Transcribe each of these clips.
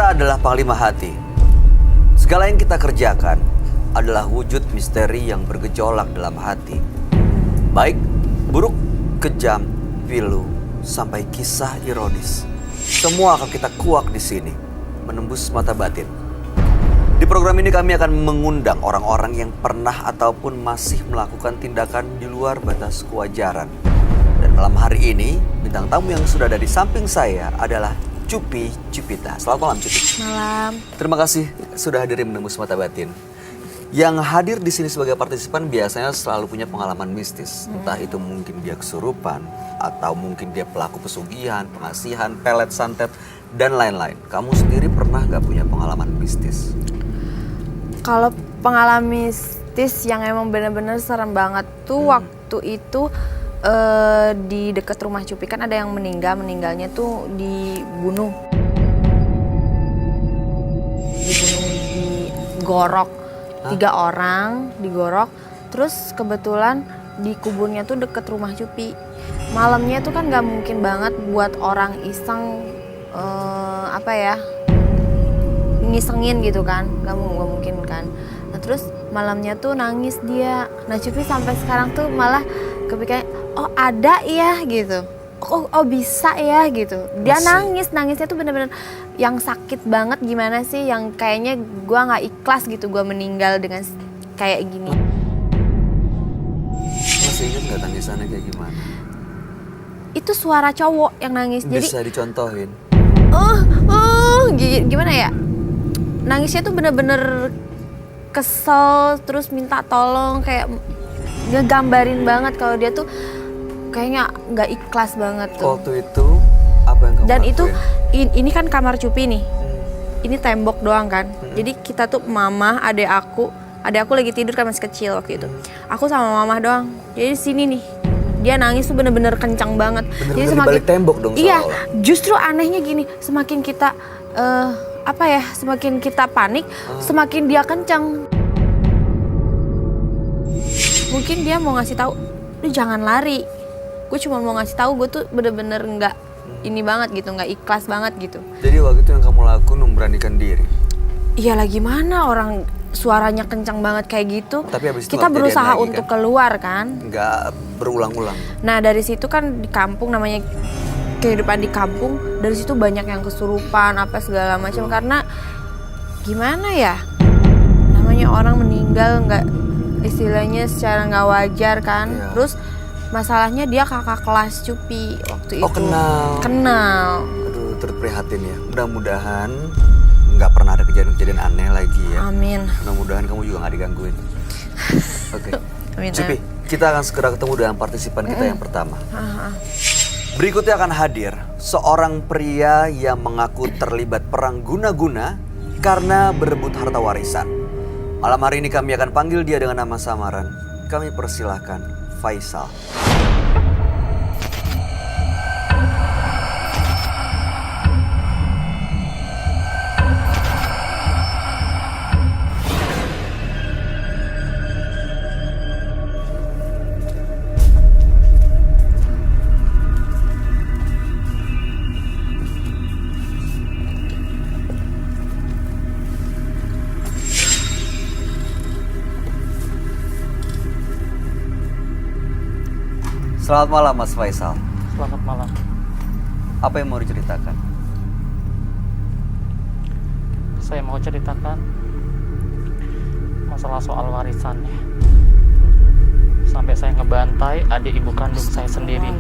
Kita adalah Panglima Hati. Segala yang kita kerjakan adalah wujud misteri yang bergejolak dalam hati. Baik, buruk, kejam, pilu, sampai kisah ironis. Semua akan kita kuak di sini, menembus mata batin. Di program ini kami akan mengundang orang-orang yang pernah ataupun masih melakukan tindakan di luar batas kewajaran. Dan malam hari ini, bintang tamu yang sudah ada di samping saya adalah Cupi Cupita. Selamat malam, Cupi. Malam. Terima kasih sudah hadir menembus mata batin. Yang hadir di sini sebagai partisipan biasanya selalu punya pengalaman mistis. Entah itu mungkin dia kesurupan, atau mungkin dia pelaku pesugihan, pengasihan, pelet, santet, dan lain-lain. Kamu sendiri pernah gak punya pengalaman mistis? Kalau pengalaman mistis yang emang bener-bener serem banget tuh waktu itu di dekat rumah Cupi kan ada yang meninggalnya tuh dibunuh digorok. 3 orang digorok, terus kebetulan di kuburnya tuh deket rumah Cupi. Malamnya tuh kan gak mungkin banget buat orang iseng ngisengin gitu kan, gak mungkin kan. Nah terus malamnya tuh nangis dia. Nah Cupi sampai sekarang tuh malah kepikiran, oh ada ya gitu, oh bisa ya gitu. Dia nangisnya tuh bener-bener yang sakit banget, gimana sih, yang kayaknya gue nggak ikhlas gitu gue meninggal dengan kayak gini. Masih ingat nggak tangisannya kayak gimana? Itu suara cowok yang nangis. Bisa dicontohin? Gimana ya? Nangisnya tuh bener-bener kesel, terus minta tolong, kayak ngegambarin banget kalau dia tuh kayaknya nggak ikhlas banget tuh. Waktu itu apa yang kamu Dan lakuin? itu ini kan kamar Cupi nih. Ini tembok doang kan. Jadi kita tuh mama, adek aku lagi tidur kan, masih kecil waktu itu. Aku sama mama doang. Jadi di sini nih. Dia nangis tuh bener-bener kencang banget. Bener-bener Jadi di balik tembok dong Iya, seolah-olah. justru anehnya gini, semakin kita semakin kita panik, semakin dia kencang. Mungkin dia mau ngasih tahu, lu jangan lari. Gue cuma mau ngasih tahu, gue tuh bener-bener nggak ini banget gitu, nggak ikhlas banget gitu. Jadi waktu itu yang kamu lakukan memberanikan diri? Iyalah gimana, orang suaranya kencang banget kayak gitu. Tapi habis itu kita nggak berusaha kejadian lagi, untuk kan? keluar kan. Nggak berulang-ulang? Nah dari situ kan di kampung, namanya kehidupan di kampung, dari situ banyak yang kesurupan apa segala macam. Karena gimana ya, namanya orang meninggal nggak, istilahnya secara nggak wajar kan. Iya. Terus masalahnya dia kakak kelas Cupi waktu itu. Oh kenal. Kenal. Turut prihatin ya. Mudah-mudahan nggak pernah ada kejadian-kejadian aneh lagi ya. Amin. Mudah-mudahan kamu juga nggak digangguin. Oke. Amin. Cupi, kita akan segera ketemu dengan partisipan kita yang pertama. Berikutnya akan hadir seorang pria yang mengaku terlibat perang guna-guna karena berebut harta warisan. Malam hari ini kami akan panggil dia dengan nama samaran. Kami persilahkan Faisal. Selamat malam Mas Faisal. Selamat malam. Apa yang mau diceritakan? Saya mau ceritakan masalah soal warisannya. Sampai saya ngebantai adik ibu kandung saya sendiri.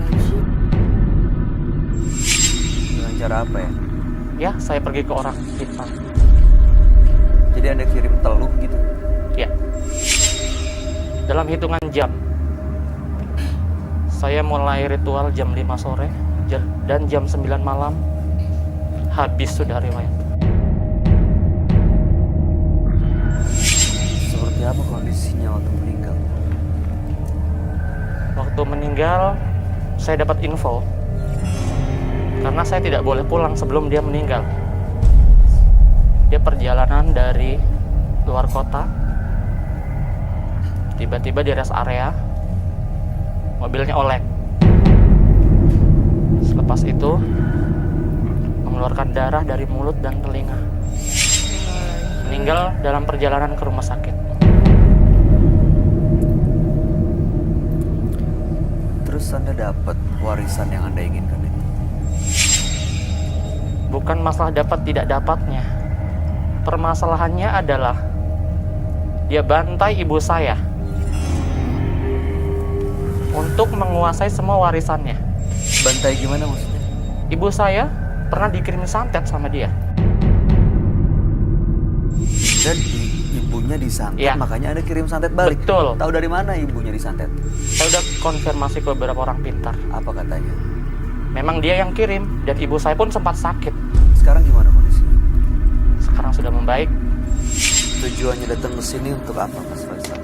Dengan cara apa ya? Ya, saya pergi ke orang hitam. Jadi Anda kirim teluh gitu? Ya. Dalam hitungan jam. Saya mulai ritual jam 5 sore dan jam 9 malam habis sudah riwayat. Seperti apa kondisinya waktu meninggal? Waktu meninggal, saya dapat info karena saya tidak boleh pulang sebelum dia meninggal. Dia perjalanan dari luar kota, tiba-tiba di rest area, mobilnya oleng. Selepas itu mengeluarkan darah dari mulut dan telinga. Meninggal dalam perjalanan ke rumah sakit. Terus Anda dapat warisan yang Anda inginkan itu? Bukan masalah dapat tidak dapatnya. Permasalahannya adalah dia bantai ibu saya untuk menguasai semua warisannya. Bantai gimana maksudnya? Ibu saya pernah dikirim santet sama dia. Dan ibunya disantet, Iya. makanya Anda kirim santet balik. Betul. Tahu dari mana ibunya disantet? Saya udah konfirmasi ke beberapa orang pintar. Apa katanya? Memang dia yang kirim dan ibu saya pun sempat sakit. Sekarang gimana kondisinya? Sekarang sudah membaik. Tujuannya datang ke sini untuk apa, Mas Faisal?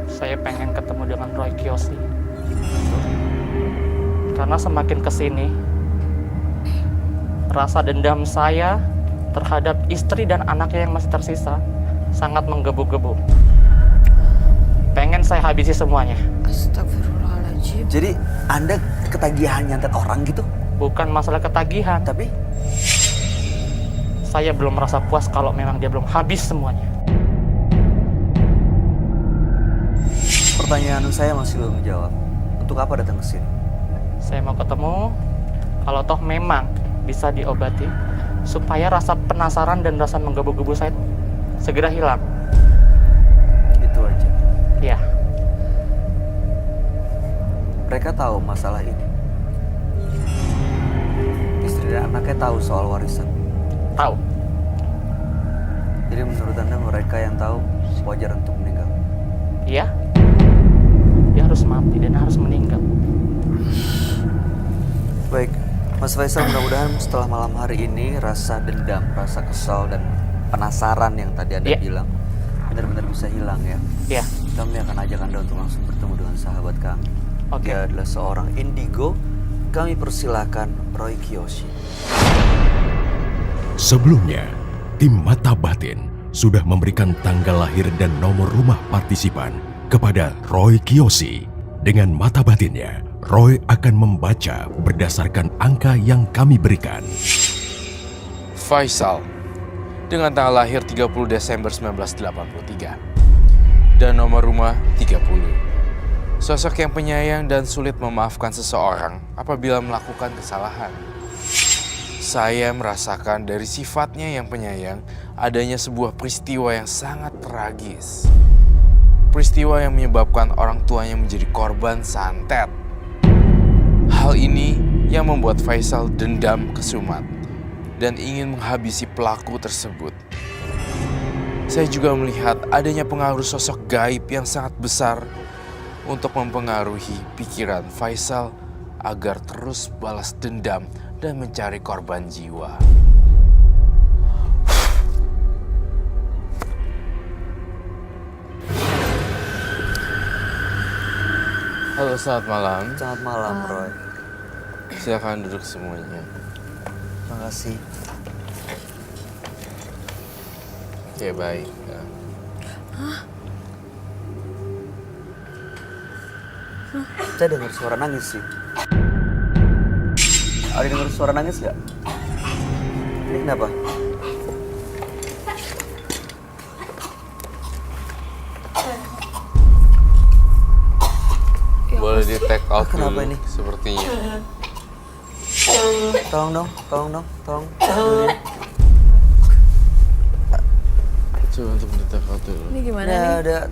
Saya pengen ketemu dengan Roy Kiyoshi. Karena semakin kesini, rasa dendam saya terhadap istri dan anaknya yang masih tersisa sangat menggebu-gebu. Pengen saya habisi semuanya. Astagfirullahaladzim. Jadi Anda ketagihan nyantet orang gitu? Bukan masalah ketagihan, Tapi saya belum merasa puas kalau memang dia belum habis semuanya. pertanyaan saya masih belum dijawab. Untuk apa datang ke sini? Saya mau ketemu, kalau toh memang bisa diobati, supaya rasa penasaran dan rasa menggebu-gebu saya segera hilang. Itu aja. Ya, Mereka tahu masalah ini. Istri dan anaknya tahu soal warisan. tahu. Jadi menurut Anda mereka yang tahu wajar untuk meninggal? Iya, dia harus mati dan harus meninggal. Baik, Mas Faisal, mudah-mudahan setelah malam hari ini rasa dendam, rasa kesal dan penasaran yang tadi Anda Iya. bilang benar-benar bisa hilang ya. Ya, Kami akan ajak Anda untuk langsung bertemu dengan sahabat kami. Oke. Dia adalah seorang indigo. Kami persilahkan Roy Kiyoshi. Sebelumnya, tim Mata Batin sudah memberikan tanggal lahir dan nomor rumah partisipan kepada Roy Kiyoshi. Dengan mata batinnya, Roy akan membaca berdasarkan angka yang kami berikan. Faisal dengan tanggal lahir 30 Desember 1983 dan nomor rumah 30. Sosok yang penyayang dan sulit memaafkan seseorang apabila melakukan kesalahan. Saya merasakan dari sifatnya yang penyayang adanya sebuah peristiwa yang sangat tragis. Peristiwa yang menyebabkan orang tuanya menjadi korban santet. Hal ini yang membuat Faisal dendam kesumat dan ingin menghabisi pelaku tersebut. Saya juga melihat adanya pengaruh sosok gaib yang sangat besar untuk mempengaruhi pikiran Faisal agar terus balas dendam dan mencari korban jiwa. Halo, selamat malam. Selamat malam, Roy. Silakan duduk semuanya. Terima kasih. Oke, baik. Saya dengar suara nangis sih. Ada dengar suara nangis nggak? Ini kenapa? Boleh di take out Kenapa dulu ini? sepertinya. Tolong dong, tolong. Coba untuk di take out dulu. Ini gimana Ya, nih?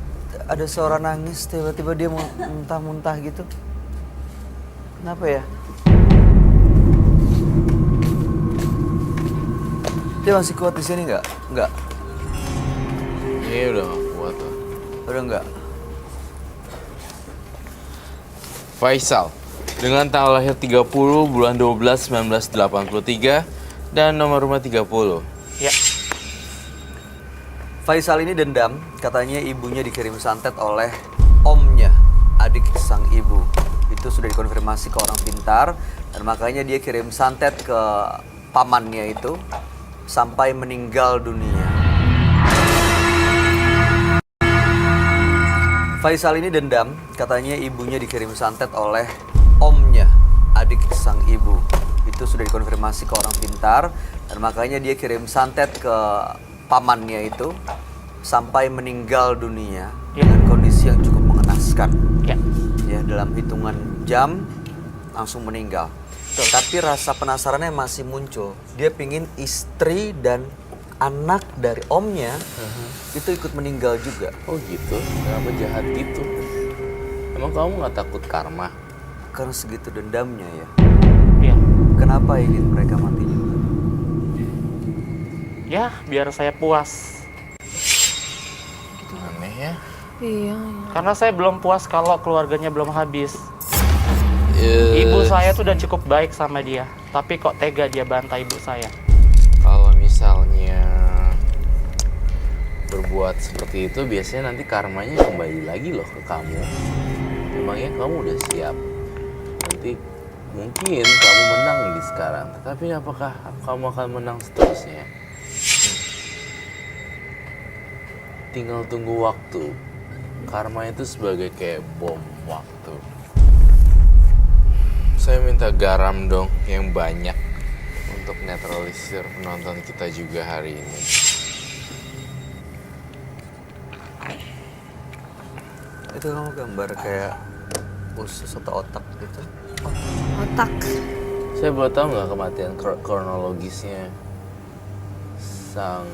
ada suara nangis, tiba-tiba dia mau muntah-muntah gitu. Kenapa ya? Dia masih kuat di sini nggak? Nggak. Ini udah gak kuat lah. Udah nggak. Faisal dengan tanggal lahir 30 bulan 12 1983 dan nomor rumah 30. ya. Faisal ini dendam, katanya ibunya dikirim santet oleh omnya, adik sang ibu. Itu sudah dikonfirmasi ke orang pintar, dan makanya dia kirim santet ke pamannya itu sampai meninggal dunia. Faisal ini dendam, katanya ibunya dikirim santet oleh omnya, adik sang ibu. Itu sudah dikonfirmasi ke orang pintar, Dan makanya dia kirim santet ke pamannya itu sampai meninggal dunia dengan kondisi yang cukup mengenaskan. Ya. Ya, dalam hitungan jam langsung meninggal. Tapi rasa penasarannya masih muncul. Dia pingin istri dan anak dari omnya itu ikut meninggal juga. Oh gitu? Kenapa jahat gitu? Emang kamu nggak takut karma? Karena segitu dendamnya ya. Iya. Kenapa ingin mereka mati juga? Ya, biar saya puas. Aneh ya. Iya. Karena saya belum puas kalau keluarganya belum habis. Ibu saya tuh udah cukup baik sama dia, tapi kok tega dia bantai ibu saya. Kalau misalnya berbuat seperti itu, biasanya nanti karmanya kembali lagi loh ke kamu. Emangnya kamu udah siap? Nanti mungkin kamu menang di sekarang, tapi apakah kamu akan menang seterusnya? Tinggal tunggu waktu. Karma itu sebagai kayak bom waktu. Saya minta garam dong yang banyak untuk netralisir penonton kita juga hari ini. Itu kamu gambar kayak usus atau otak gitu. Otak. Saya boleh tahu nggak kematian kronologisnya sang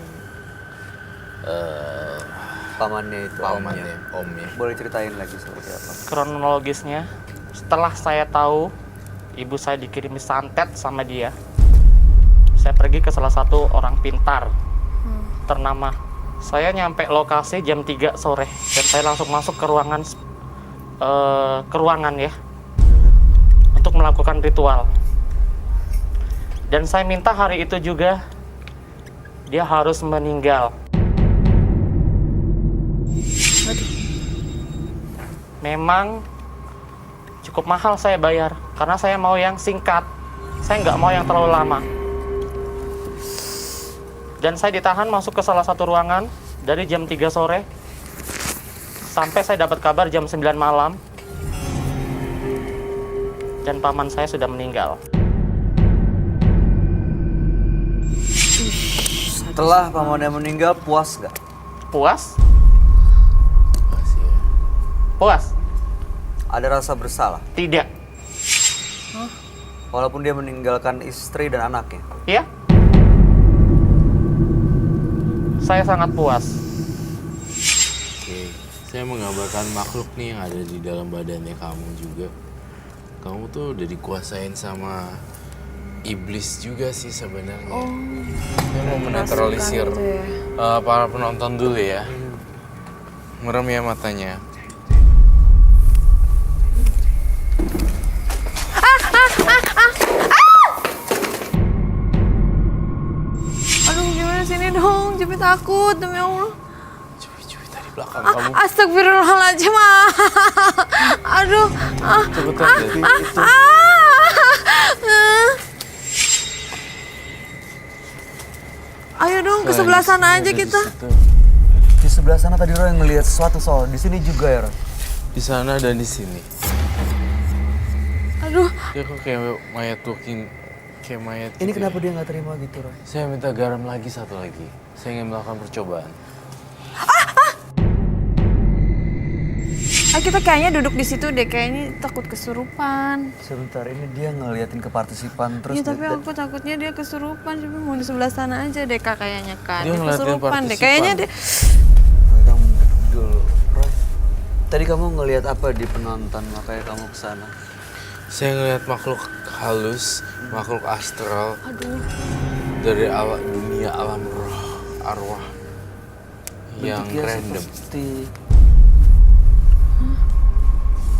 Pamannya itu, pamannya, omnya? Boleh ceritain lagi seperti apa? Kronologisnya, setelah saya tahu ibu saya dikirimi santet sama dia, saya pergi ke salah satu orang pintar ternama. Saya nyampe lokasi jam 3 sore dan saya langsung masuk ke ruangan ya untuk melakukan ritual. Dan saya minta hari itu juga dia harus meninggal. Memang cukup mahal saya bayar karena saya mau yang singkat. Saya nggak mau yang terlalu lama. Dan saya ditahan masuk ke salah satu ruangan dari jam 3 sore sampai saya dapat kabar jam 9 malam dan paman saya sudah meninggal. Setelah pamannya meninggal, puas nggak? Puas? Masih ya. Puas? Ada rasa bersalah? Tidak. Walaupun dia meninggalkan istri dan anaknya. Iya? Saya sangat puas. Oke, saya menggambarkan makhluk nih yang ada di dalam badannya kamu juga. Kamu tuh udah dikuasain sama iblis juga sih sebenarnya. Saya mau menetralisir Kerasukan gitu ya. para penonton dulu ya. Merem ya matanya. Aduh, gimana sini dong? Cepi takut, demi Allah. Cuy, tadi belakang kamu. Astagfirullahaladzim. Aduh. Cepetan deh. Ayo dong, ke sebelah sana aja kita. Di sebelah sana tadi Roy yang ngelihat sesuatu soal. Di sini juga ya Roy? Di sana dan di sini. Aduh. Dia kok kayak mayat walking, kayak mayat. Ini gitu kenapa ya. dia nggak terima gitu Roy? Saya minta garam lagi satu lagi. Saya ingin melakukan percobaan. Kita kayaknya duduk di situ deh, kayaknya takut kesurupan. Sebentar, ini dia ngeliatin ke partisipan terus. Iya, tapi aku takutnya dia kesurupan. Coba mau di sebelah sana aja deh, Kak, kayaknya kan. Dia ngeliatin kesurupan deh. partisipan. Kayaknya dia Kamu duduk dulu. Roy, tadi kamu ngelihat apa di penonton makanya kamu kesana? Saya ngeliat makhluk halus, makhluk astral dari dunia alam roh, arwah yang Bentuknya random. seperti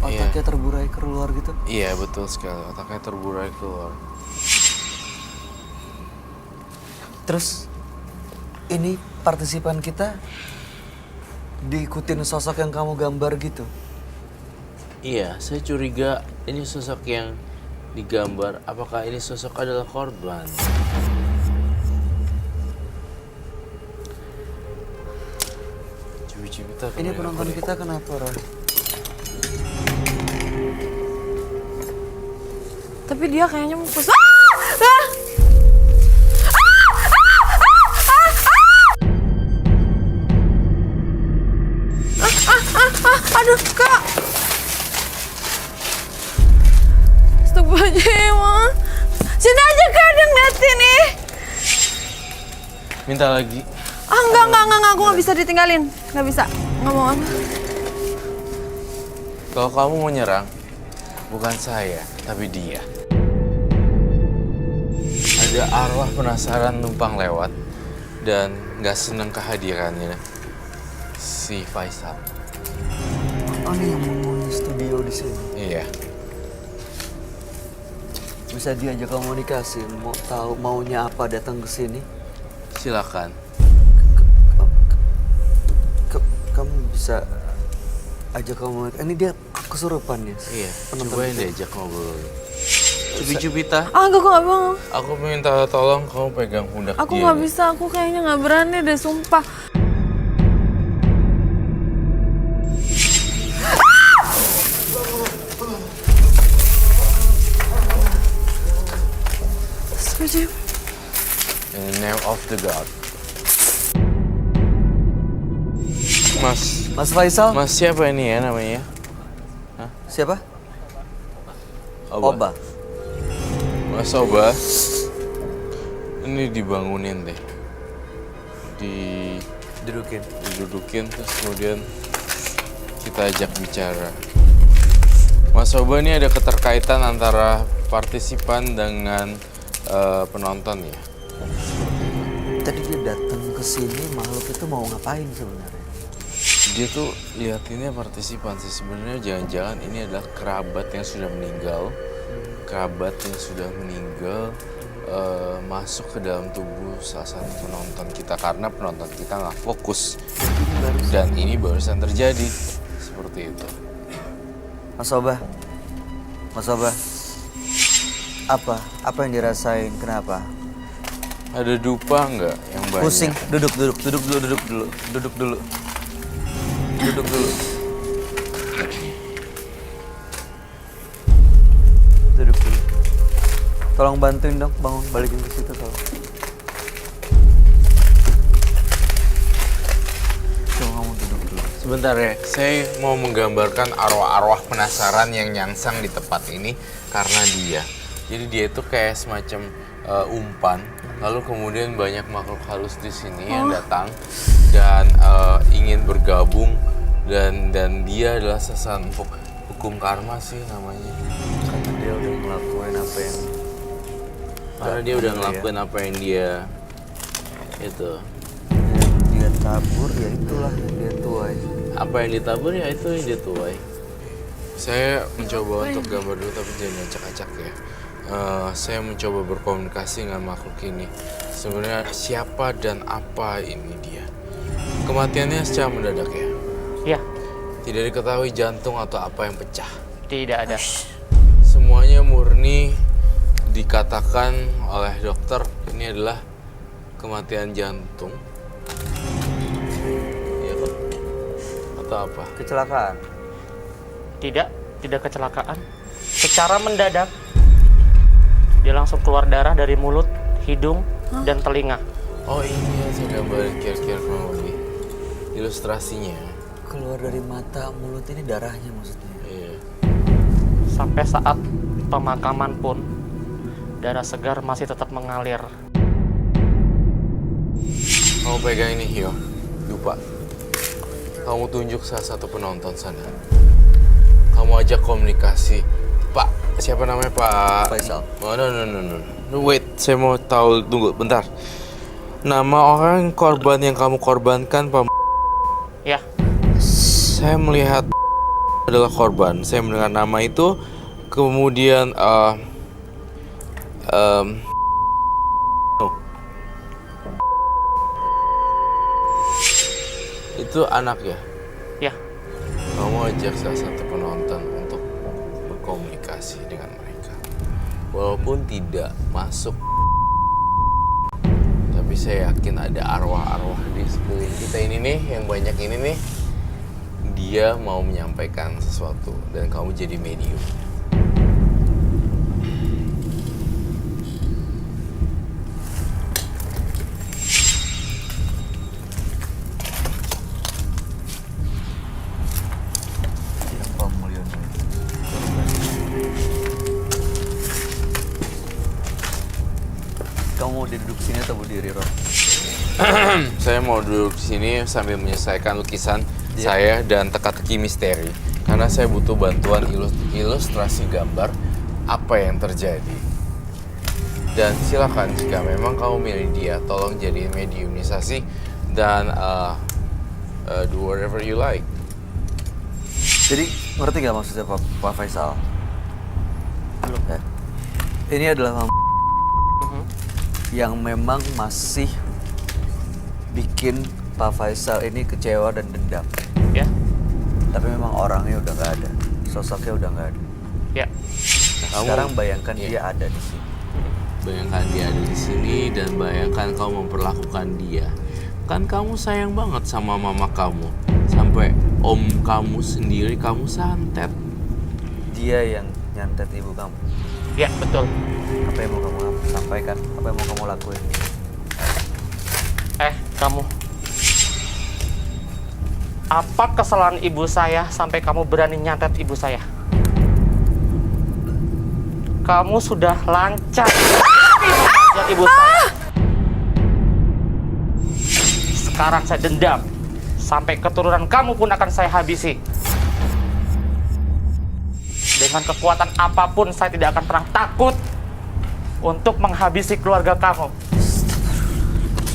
otaknya terburai keluar gitu. Iya betul sekali, otaknya terburai keluar. Terus ini partisipan kita diikutin sosok yang kamu gambar gitu. Iya, saya curiga ini sosok yang digambar. Apakah ini sosok adalah korban? Cubi-cubi Ini penonton kita kenapa Roy? tapi dia kayaknya mau Aduh, Kak. Astagfirullahaladzim, Ma. Sini aja, Kak, ada ngeliatin nih. Minta lagi. Enggak, aku nggak bisa ditinggalin. Nggak bisa, nggak mau. Kalau kamu mau nyerang, bukan saya, tapi dia. Ada arwah penasaran numpang lewat dan nggak seneng kehadirannya si Faisal. Oh, ini yang menghuni studio di sini. Iya. Bisa diajak komunikasi, mau tahu maunya apa datang ke sini? Silakan. Kamu bisa ajak komunikasi. Ini dia kesurupan ya? Iya. Penonton Coba yang itu. diajak ngobrol. Cubita. Enggak, aku nggak mau. Aku minta tolong kamu pegang pundak Aku dia. nggak bisa, aku kayaknya nggak berani deh, sumpah. Astagfirullahaladzim. In the name of the God. Mas, Mas Faisal? Mas siapa ini ya namanya? Siapa? Oba. Mas Oba. Ini dibangunin deh. Didudukin terus kemudian kita ajak bicara. Mas Oba ini ada keterkaitan antara partisipan dengan penonton ya. Tadi dia datang ke sini, makhluk itu mau ngapain sebenarnya? Dia tuh liatinnya partisipan sih, sebenarnya jangan-jangan ini adalah kerabat yang sudah meninggal. Kerabat yang sudah meninggal masuk ke dalam tubuh salah satu penonton kita karena penonton kita nggak fokus. Dan ini barusan terjadi seperti itu. Mas Oba, apa yang dirasain? Kenapa? Ada dupa nggak yang banyak? Pusing. Duduk dulu. Duduk dulu. Tolong bantuin dong, bangun, balikin ke situ tolong. Coba kamu duduk dulu. Sebentar ya, saya mau menggambarkan arwah-arwah penasaran yang nyangsang di tempat ini karena dia. Jadi dia itu kayak semacam umpan, lalu kemudian banyak makhluk halus di sini yang datang dan ingin bergabung dan dia adalah sasaran hukum karma sih namanya. Karena dia udah ngelakuin apa yang apa yang dia itu. Dia tabur, ya itulah yang dia tuai. Apa yang ditabur ya itu yang dia tuai. Saya mencoba untuk gambar dulu tapi jangan acak-acak ya. Saya mencoba berkomunikasi dengan makhluk ini. Sebenarnya siapa dan apa ini dia? Kematiannya secara mendadak ya? Ya, Tidak diketahui jantung atau apa yang pecah. tidak ada. Semuanya murni dikatakan oleh dokter ini adalah kematian jantung. Iya kan? Atau apa? Kecelakaan. Tidak kecelakaan. Secara mendadak, dia langsung keluar darah dari mulut, hidung, dan telinga. Oh ini yang saya gambarin kira-kira kurang lebih. Ilustrasinya. Keluar dari mata, mulut ini darahnya maksudnya. Iya. Sampai saat pemakaman pun, darah segar masih tetap mengalir. Kamu pegang ini, Hio. Lupa. Kamu tunjuk salah satu penonton sana. Kamu ajak komunikasi. Pak, siapa namanya Pak? Faisal. Oh, no. Wait, saya mau tahu. Tunggu, bentar. Nama orang korban yang kamu korbankan, Pak. Ya, Saya melihat adalah korban. Saya mendengar nama itu. Kemudian, itu anak ya? ya. Kamu ajak salah satu penonton untuk berkomunikasi dengan mereka. Walaupun tidak masuk, tapi saya yakin ada arwah-arwah di sekeliling kita ini nih, yang banyak ini nih. Dia mau menyampaikan sesuatu dan kamu jadi medium. saya mau duduk di sini sambil menyelesaikan lukisan Iya. saya dan teka-teki misteri. Karena saya butuh bantuan ilustrasi gambar apa yang terjadi. Dan silakan jika memang kamu milih dia, tolong jadiin mediumisasi dan do whatever you like. Jadi ngerti nggak maksudnya Pak Faisal? Belum ya? Ini adalah yang memang masih bikin Pak Faisal ini kecewa dan dendam. Ya, Tapi memang orangnya udah nggak ada, sosoknya udah nggak ada. ya. Nah, Kamu- sekarang bayangkan iya. dia ada di sini. Bayangkan dia ada di sini dan bayangkan kamu memperlakukan dia. Kan kamu sayang banget sama mama kamu. Sampai om kamu sendiri kamu santet. Dia yang nyantet ibu kamu. Ya, betul. Apa yang mau kamu sampaikan? Apa yang mau kamu lakuin? Kamu. Apa kesalahan ibu saya sampai kamu berani nyantet ibu saya? Kamu sudah lancar menjat ibu saya. Sekarang saya dendam. Sampai keturunan kamu pun akan saya habisi. Dengan kekuatan apapun saya tidak akan pernah takut untuk menghabisi keluarga kamu.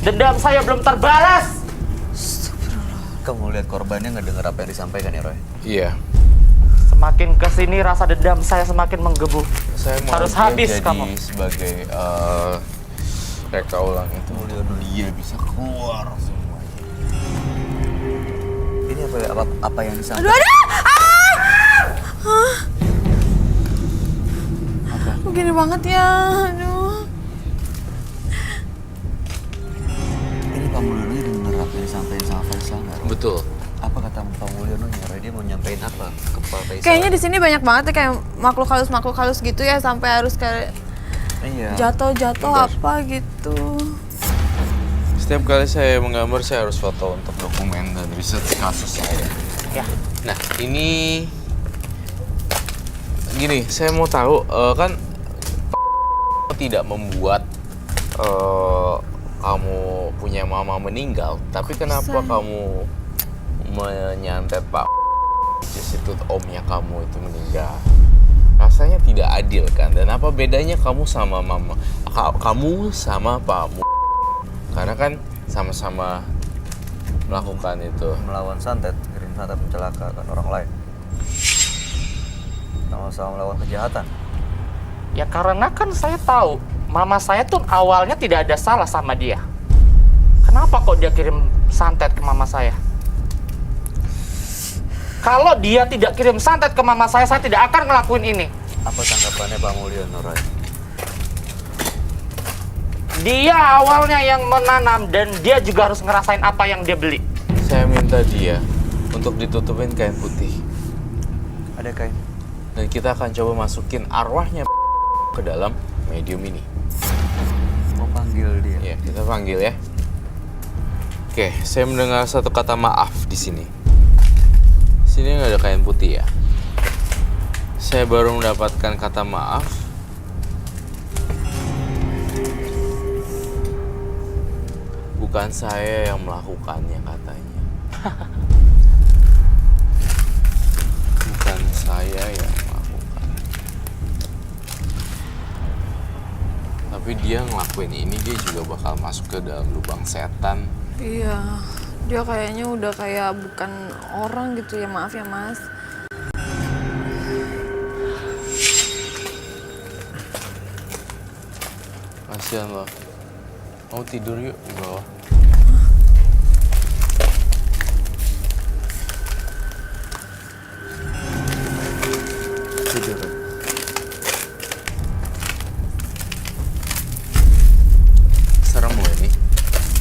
Dendam saya belum terbalas. Kamu lihat korbannya nggak dengar apa yang disampaikan ya, Roy? Iya. Semakin kesini rasa dendam saya semakin menggebu. Saya mau Harus dia habis jadi kamu. sebagai reka ulang itu. Dia bisa keluar semuanya. Ini apa yang disampaikan? Begini banget ya. Aduh. Ini Pak Mulyono dengar apa yang disampaikan sama Faisal nggak, Roy? Betul. Apa kata Pak Mulyono nya, Roy? Dia mau nyampein apa ke Pak Faisal? Kayaknya di sini banyak banget ya kayak makhluk halus gitu ya sampai harus kayak Iya. jatuh Bentar. apa gitu. Setiap kali saya menggambar saya harus foto untuk dokumen dan riset kasus saya. Ya, Nah, ini gini, saya mau tahu kan tidak membuat kamu punya mama meninggal, tapi kenapa kamu menyantet Pak itu omnya kamu itu meninggal? Rasanya tidak adil kan? Dan apa bedanya kamu sama mama? Kamu sama Pak Karena kan sama-sama melakukan itu. Melawan santet, kirim santet mencelakakan orang lain. Sama-sama melawan kejahatan. ya karena kan saya tahu mama saya tuh awalnya tidak ada salah sama dia. Kenapa kok dia kirim santet ke mama saya? Kalau dia tidak kirim santet ke mama saya tidak akan ngelakuin ini. Apa tanggapannya Pak Mulyono, Roy? Dia awalnya yang menanam dan dia juga harus ngerasain apa yang dia beli. Saya minta dia untuk ditutupin kain putih. Ada kain? Dan kita akan coba masukin arwahnya ke dalam medium ini. Mau panggil dia? Ya, kita panggil ya. Oke, saya mendengar satu kata maaf di sini. Sini nggak ada kain putih ya. Saya baru mendapatkan kata maaf. Bukan saya yang melakukannya katanya. Bukan saya yang melakukan. Tapi dia ngelakuin ini, dia juga bakal masuk ke dalam lubang setan. Iya, dia kayaknya udah kayak bukan orang gitu ya, maaf ya mas. Kasihan loh. Mau tidur yuk di bawah. Tidur, Roy. Serem loh ini.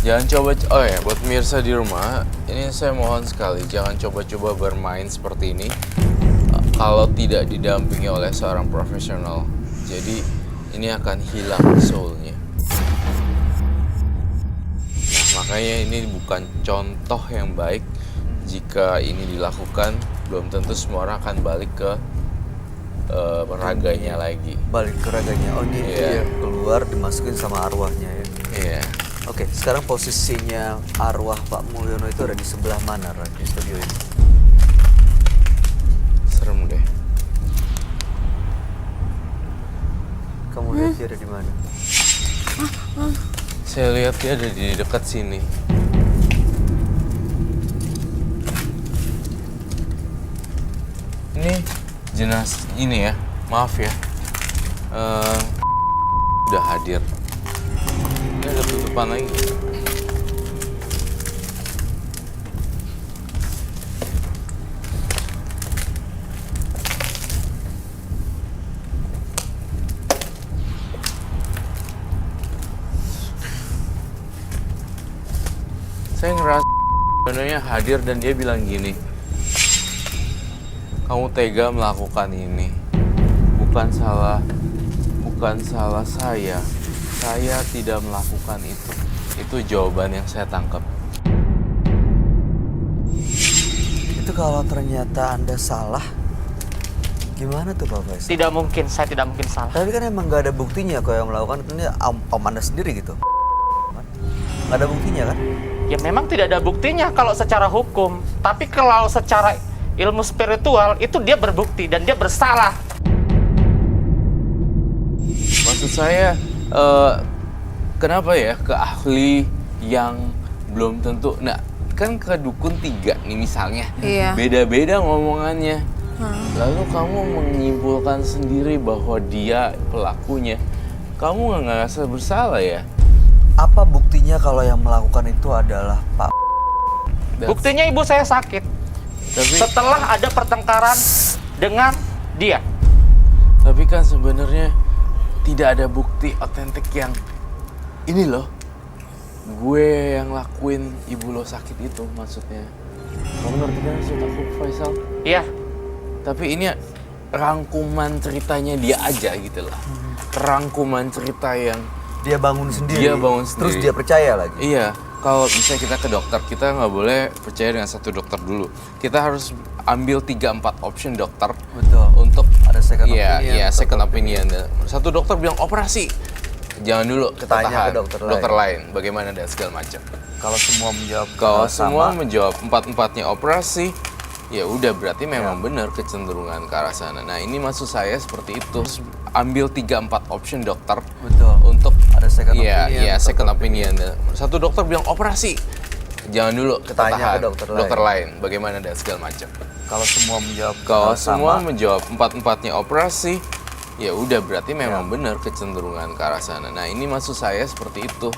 Jangan coba, oh ya buat pemirsa di rumah, ini saya mohon sekali jangan coba-coba bermain seperti ini kalau tidak didampingi oleh seorang profesional. Jadi ini akan hilang soulnya. Nah, makanya ini bukan contoh yang baik. Jika ini dilakukan, belum tentu semua orang akan balik ke raganya lagi. Balik ke raganya. Oh ini Iya. dia keluar dimasukin sama arwahnya ya. Iya. Oke, sekarang posisinya arwah Pak Mulyono itu ada di sebelah mana, Roy, di studio ini? Serem deh. Kamu lihat dia ada di mana? Saya lihat dia ada di dekat sini. Ini jenazah ini ya, maaf ya. Udah hadir. Ini ada tutupan lagi. Saya ngerasa sebenarnya hadir dan dia bilang gini, kamu tega melakukan ini, bukan salah saya tidak melakukan itu. Itu jawaban yang saya tangkap. Itu kalau ternyata Anda salah, gimana tuh Pak Faisal? Tidak mungkin, saya tidak mungkin salah. Tapi kan emang gak ada buktinya kalau yang melakukan itu om Anda sendiri gitu. Gak ada buktinya kan? Ya memang tidak ada buktinya kalau secara hukum. Tapi kalau secara ilmu spiritual, itu dia berbukti dan dia bersalah. Maksud saya, kenapa ya ke ahli yang belum tentu, nah kan ke dukun 3 nih misalnya, Iya. beda-beda ngomongannya. Lalu kamu menyimpulkan sendiri bahwa dia pelakunya, kamu nggak ngerasa bersalah ya? Apa buktinya kalau yang melakukan itu adalah Pak? Buktinya ibu saya sakit. Tapi, Setelah ada pertengkaran dengan dia. tapi kan sebenarnya tidak ada bukti otentik yang ini loh, gue yang lakuin ibu lo sakit itu maksudnya. Kamu ngerti kan maksud aku, Faisal? Iya. Tapi ini rangkuman ceritanya dia aja gitu lah. Rangkuman cerita yang Dia bangun sendiri. Dia bangun sendiri. Terus dia percaya lagi. iya, kalau misalnya kita ke dokter, kita nggak boleh percaya dengan satu dokter dulu. Kita harus ambil 3-4 option dokter. Betul. Untuk Ada second opinion. Iya, second opinion. Satu dokter bilang operasi. Jangan dulu, kita Tanya tahan. ke dokter lain. Bagaimana dan segala macam. Kalau semua menjawab Kalau sama, semua menjawab 4-4-nya operasi, ya udah berarti memang benar kecenderungan ke arah sana. Nah, ini maksud saya seperti itu. Ambil 3-4 option dokter. Betul. Untuk Ada second opinion. Iya, second opinion. Satu dokter bilang operasi. Jangan dulu, kita Tanya tahan. ke dokter lain. Bagaimana dan segala macam. Kalau semua menjawab Kalau sama, semua menjawab 4-4-nya operasi, ya udah berarti memang benar kecenderungan ke arah sana. Nah, ini maksud saya seperti itu.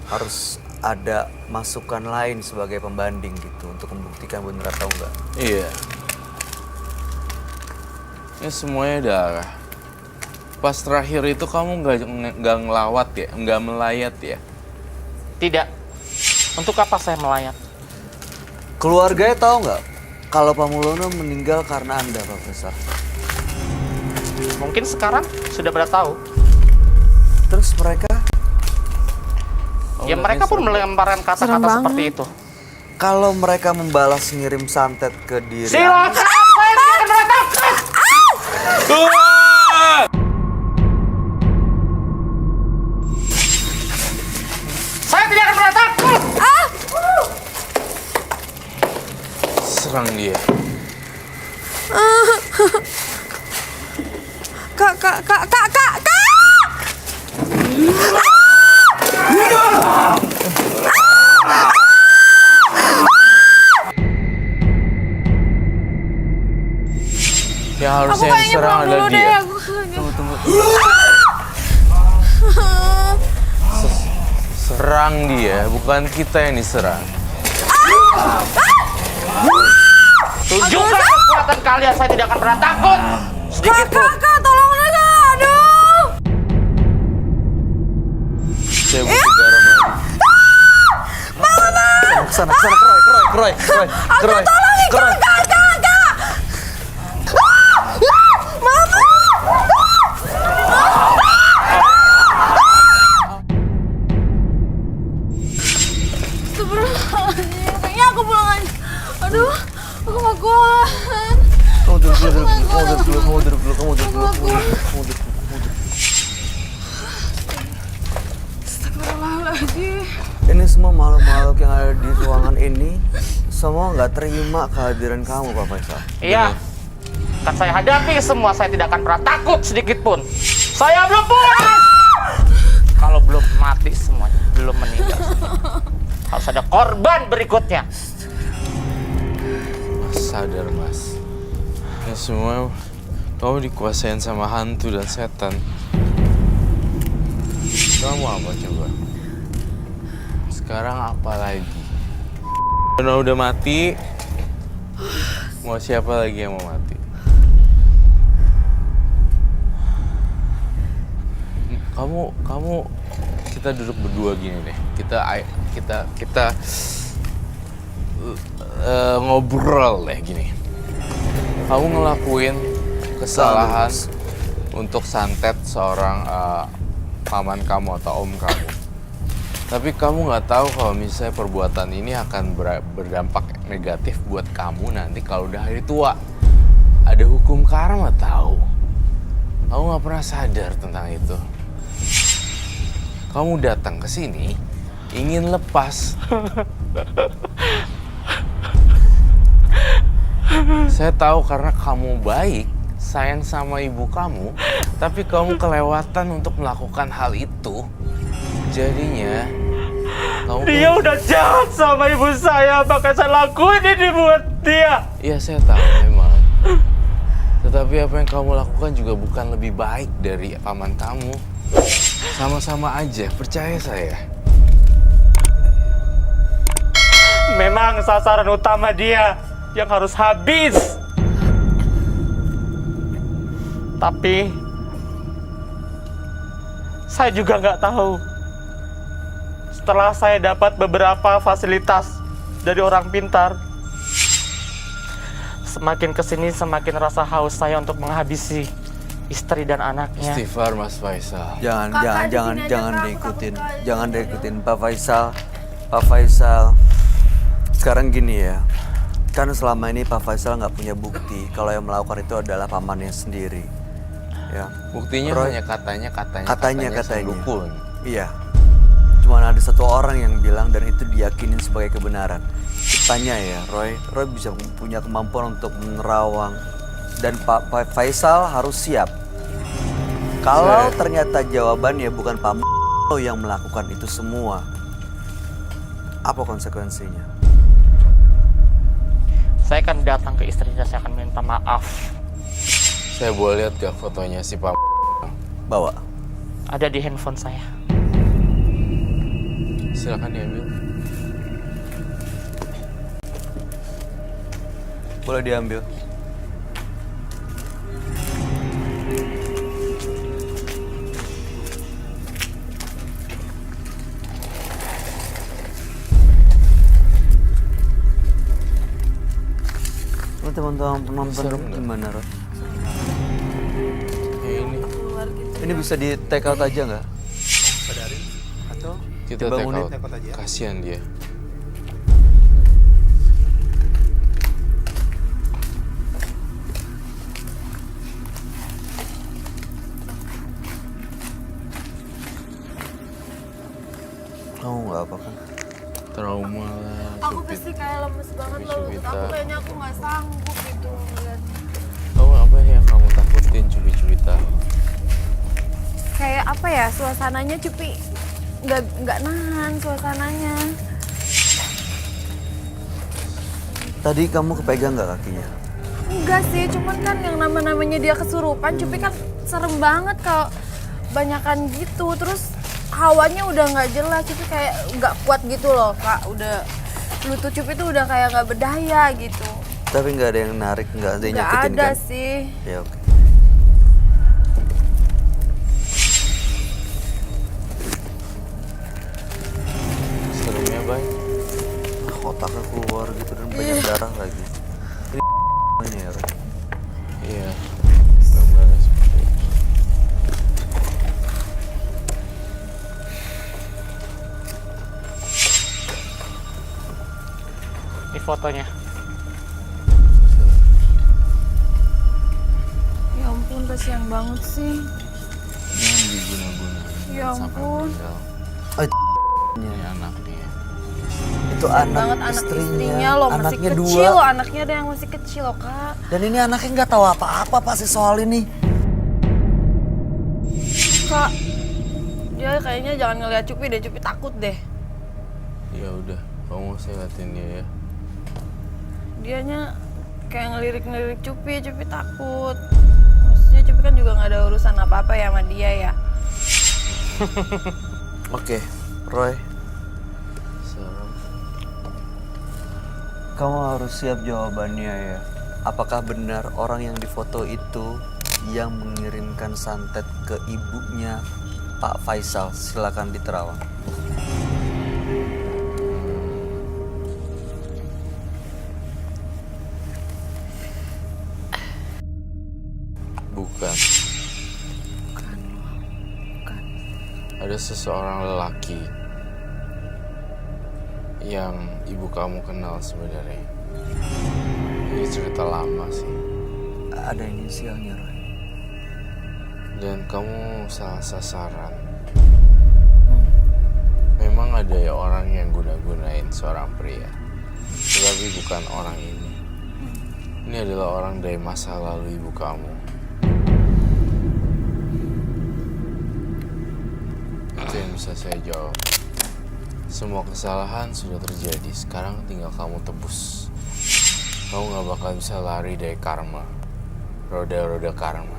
harus ada masukan lain sebagai pembanding gitu untuk membuktikan benar atau enggak. Iya. Ini semuanya darah. Pas terakhir itu kamu nggak ngelawat ya, nggak melayat ya? Tidak. Untuk apa saya melayat? Keluarganya tahu nggak kalau Pak Mulyono meninggal karena Anda, Pak Faisal? Mungkin sekarang sudah pada tahu. Terus mereka Ya mereka pun melemparkan Serem kata-kata banget. seperti itu. kalau mereka membalas ngirim santet ke diri Silakan, saya tidak akan meratakan. Saya tidak akan meratakan. Serang dia. Kak. Yang Aku harusnya kayaknya diserang pulang adalah dulu deh. dia. Serang dia, bukan kita yang diserang. Tunjukkan kekuatan kalian, saya tidak akan pernah takut. Sedikit pun. Kak, tolong aja. Aduh. Saya butuh garam lagi. Kesana, Kroy. Astagfirullahaladzim. Kayaknya aku pulang aja. Aduh, aku gak kuat. Kamu duduk dulu. Astagfirullah. Astagfirullahaladzim. Ini semua makhluk-makhluk yang ada di ruangan ini semua nggak terima kehadiran kamu, Pak Faisal. Iya. Kan saya hadapi semua, saya tidak akan pernah takut sedikit pun. Saya belum puas. Kalau belum mati semuanya, belum meninggal. Harus ada korban berikutnya. Mas sadar mas, ya semua kamu dikuasain sama hantu dan setan. Kamu apa coba? Sekarang apa lagi? Karena udah mati, mau siapa lagi yang mau mati? Kamu kita duduk berdua gini deh. Kita ngobrol deh gini. Kamu ngelakuin kesalahan untuk santet seorang paman kamu atau om kamu. Tapi kamu nggak tahu kalau misalnya perbuatan ini akan berdampak negatif buat kamu nanti kalau udah hari tua. Ada hukum karma tahu. Kamu nggak pernah sadar tentang itu. Kamu datang ke sini ingin lepas. Saya tahu karena kamu baik, sayang sama ibu kamu, tapi kamu kelewatan untuk melakukan hal itu. Jadinya kamu Dia udah jahat sama ibu saya, maka saya lakuin ini buat dia. Iya, saya tahu memang. Tetapi apa yang kamu lakukan juga bukan lebih baik dari paman kamu. Sama-sama aja, percaya saya. Memang sasaran utama dia yang harus habis. Tapi saya juga nggak tahu. Setelah saya dapat beberapa fasilitas dari orang pintar, semakin kesini semakin rasa haus saya untuk menghabisi istri dan anaknya. Istighfar Mas Faisal. Jangan diikutin Pak Faisal. Pak Faisal, sekarang gini ya, kan selama ini Pak Faisal nggak punya bukti kalau yang melakukan itu adalah pamannya sendiri. Ya. Buktinya Roy, hanya katanya dukun. Iya. Cuma ada satu orang yang bilang dan itu diyakinin sebagai kebenaran. Tanya ya, Roy bisa punya kemampuan untuk menerawang dan Pak Faisal harus siap. Kalau ternyata jawabannya bukan Pak yang melakukan itu semua, apa konsekuensinya? Saya akan datang ke istrinya, saya akan minta maaf. Saya boleh lihat gak fotonya si Pak? Bawa. Ada di handphone saya. Silakan diambil. Boleh diambil. Teman-teman penonton gimana, Roy? Ini Ini bisa di take out aja nggak? kita take dibangunin. out. Kasihan dia. Kamu nggak apa kan? Trauma lah. Aku pasti kayak lemes banget loh. Cubita. Aku kayaknya aku nggak sanggup gitu ngeliat. Kamu apa yang kamu takutin Cubita? Kayak apa ya, suasananya Cupi nggak nahan suasananya. Tadi kamu kepegang nggak kakinya? Enggak sih, cuman kan yang namanya dia kesurupan, Cupi kan serem banget kalau banyakan gitu. Terus hawanya udah nggak jelas, Cupi kayak nggak kuat gitu loh, Kak. Udah lutut Cupi tuh udah kayak nggak berdaya gitu. Tapi nggak ada yang narik, nggak ada yang Nggak nyakitin ada kan? sih. Ya oke. Seremnya Bay. Otaknya keluar gitu dan banyak darah lagi. Ini ya, Roy. Iya. Gambarnya seperti itu. Ini fotonya. Ya ampun, kasihan banget sih. Jangan diguna-gunain Ya sampai ampun. meninggal. Ini anaknya. Itu banget anak anak istrinya. istrinya loh, masih Anaknya kecil dua. loh, anaknya ada yang masih kecil loh kak. Dan ini anaknya nggak tahu apa-apa pasti soal ini. Kak, dia kayaknya jangan ngeliat Cupi deh, Cupi takut deh. Ya udah, kamu usah liatin dia ya. Dianya kayak ngelirik-ngelirik Cupi, Cupi takut. Maksudnya Cupi kan juga nggak ada urusan apa-apa ya sama dia ya. Oke, Roy, Serem. kamu harus siap jawabannya ya. Apakah benar orang yang difoto itu yang mengirimkan santet ke ibunya Pak Faisal? Silakan diterawang. Bukan. Bukan. Ada seseorang lelaki yang ibu kamu kenal sebenarnya. Ini cerita lama sih. Ada inisialnya, Roy. Dan kamu salah sasaran. Memang ada ya orang yang guna-gunain seorang pria. Tetapi bukan orang ini. Ini adalah orang dari masa lalu ibu kamu. Itu yang bisa saya jawab. Semua kesalahan sudah terjadi. Sekarang tinggal kamu tebus. Kamu gak bakal bisa lari dari karma. Roda-roda karma.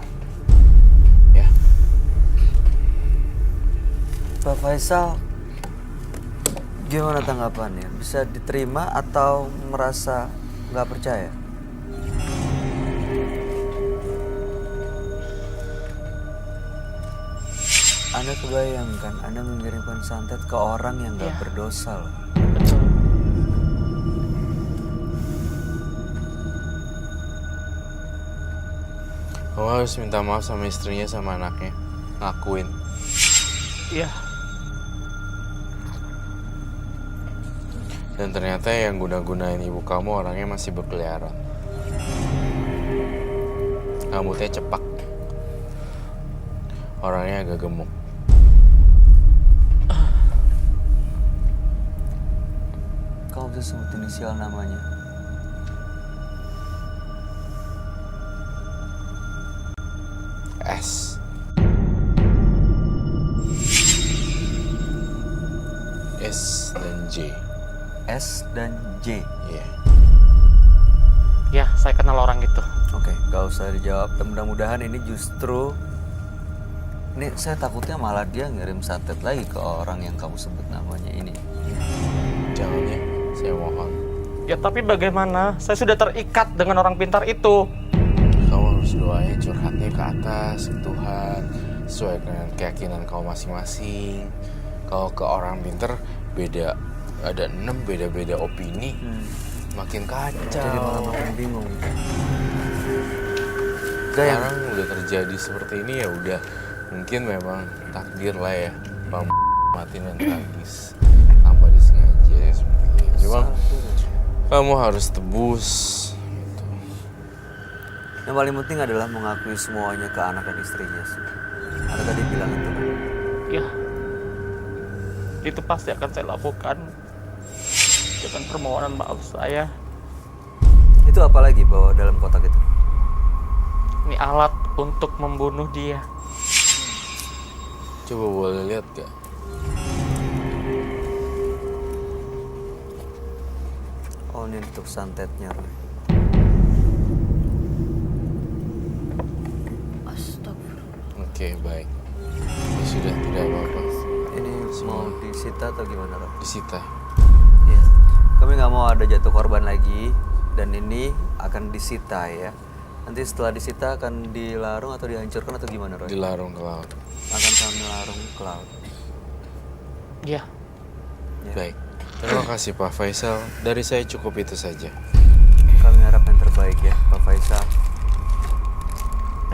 Ya? Pak Faisal, gimana tanggapannya? Bisa diterima atau merasa nggak percaya? Anda kebayangkan Anda mengirimkan santet ke orang yang nggak Iya. berdosa loh. Betul. Kamu harus minta maaf sama istrinya sama anaknya. Ngakuin. Iya. Dan ternyata yang guna-gunain ibu kamu orangnya masih berkeliaran. Rambutnya cepak. Orangnya agak gemuk. Kamu bisa sebut inisial namanya. S. S dan J. S dan J. Iya. Ya, saya kenal orang itu. Oke, nggak usah dijawab. Dan mudah-mudahan ini justru ini saya takutnya malah dia ngirim santet lagi ke orang yang kamu sebut namanya ini. Jangan ya, saya mohon. Ya tapi bagaimana? Saya sudah terikat dengan orang pintar itu. Kamu harus doanya curhatnya ke atas, ke Tuhan. Sesuai dengan keyakinan kamu masing-masing. Kalau ke orang pintar beda, ada 6 beda-beda opini. Makin kacau. Jadi malah makin bingung. Gayang. Sekarang udah terjadi seperti ini ya udah. Mungkin memang takdir lah ya. Bang mati dan tragis. Tanpa disengaja ya seperti ini. Cuma kamu harus tebus. Gitu. Yang paling penting adalah mengakui semuanya ke anak dan istrinya sih. Anda tadi bilang itu kan. Ya. Itu pasti akan saya lakukan. Dengan permohonan maaf saya. Itu apa lagi bawa dalam kotak itu? Ini alat untuk membunuh dia. Coba boleh lihat gak? Oh, ini untuk santetnya, Roy. Astagfirullah. Oke, baik. Ya sudah, tidak apa-apa. Ini mau disita atau gimana, Roy? Disita. Ya. Kami nggak mau ada jatuh korban lagi. Dan ini akan disita ya. Nanti setelah disita akan dilarung atau dihancurkan atau gimana, Roy? Dilarung ke laut. Akan kami larung ke laut. Ya. Ya. Baik. Terima kasih Pak Faisal. Dari saya cukup itu saja. Kami harap yang terbaik ya, Pak Faisal.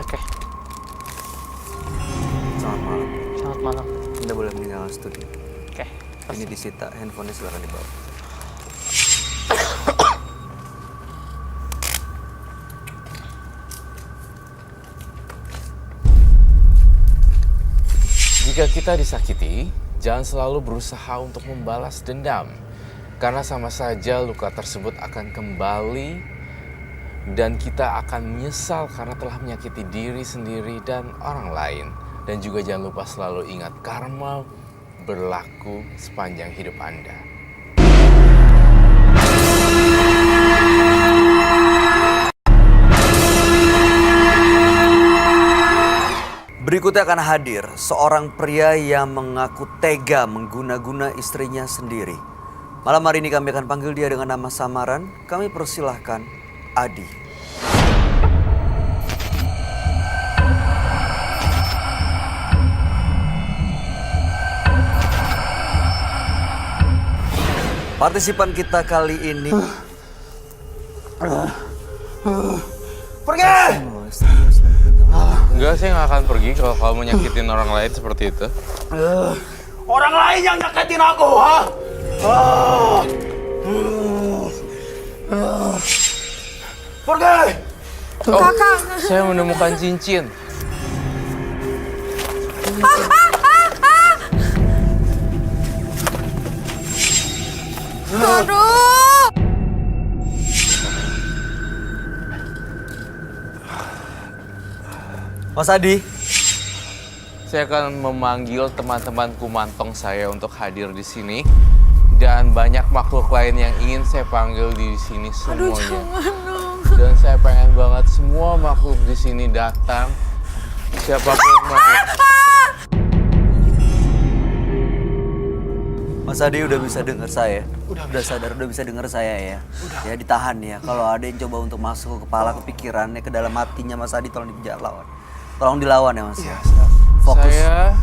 Oke. Selamat malam. Selamat malam. Anda boleh meninggalkan studio. Oke. Ini disita, handphonenya silakan dibawa. Jika kita disakiti, Jangan selalu berusaha untuk membalas dendam, karena sama saja luka tersebut akan kembali dan kita akan menyesal karena telah menyakiti diri sendiri dan orang lain. Dan juga jangan lupa selalu ingat karma berlaku sepanjang hidup Anda. Berikutnya akan hadir seorang pria yang mengaku tega mengguna-guna istrinya sendiri. Malam hari ini kami akan panggil dia dengan nama samaran. Kami persilahkan Adi. Partisipan kita kali ini pergi! Enggak, saya nggak akan pergi kalau kamu nyakitin orang lain seperti itu. Orang lain yang nyakitin aku, ha? Pergi! Oh, saya menemukan cincin. Aduh! Mas Adi. Saya akan memanggil teman-teman kumantong saya untuk hadir di sini. Dan banyak makhluk lain yang ingin saya panggil di sini semuanya. Aduh, jangan dong. Dan saya pengen banget semua makhluk di sini datang. Siapapun makhluk. Mas Adi udah bisa dengar saya? Udah sadar, udah bisa dengar saya ya? Ya ditahan ya. Kalau ada yang coba untuk masuk ke kepala, ke pikirannya, ke dalam hatinya Mas Adi, tolong dilawan. Tolong dilawan ya Mas. Ya. Fokus. Saya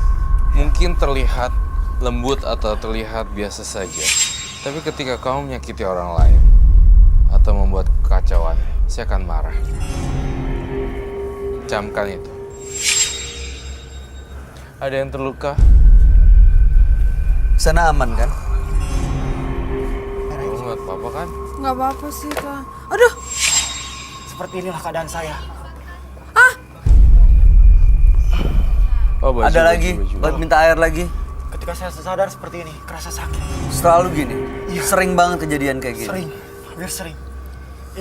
mungkin terlihat lembut atau terlihat biasa saja. Tapi ketika kamu menyakiti orang lain atau membuat kekacauan, saya akan marah. Camkan itu. Ada yang terluka? Sana aman kan? Kamu nggak apa-apa kan? Nggak apa-apa sih, Kak. Aduh! Seperti inilah keadaan saya. Oh, baju, Ada baju, lagi? baju. Buat minta air lagi? Ketika saya sadar seperti ini, kerasa sakit. Selalu gini? Iya. Sering banget kejadian kayak gini? Sering, hampir sering.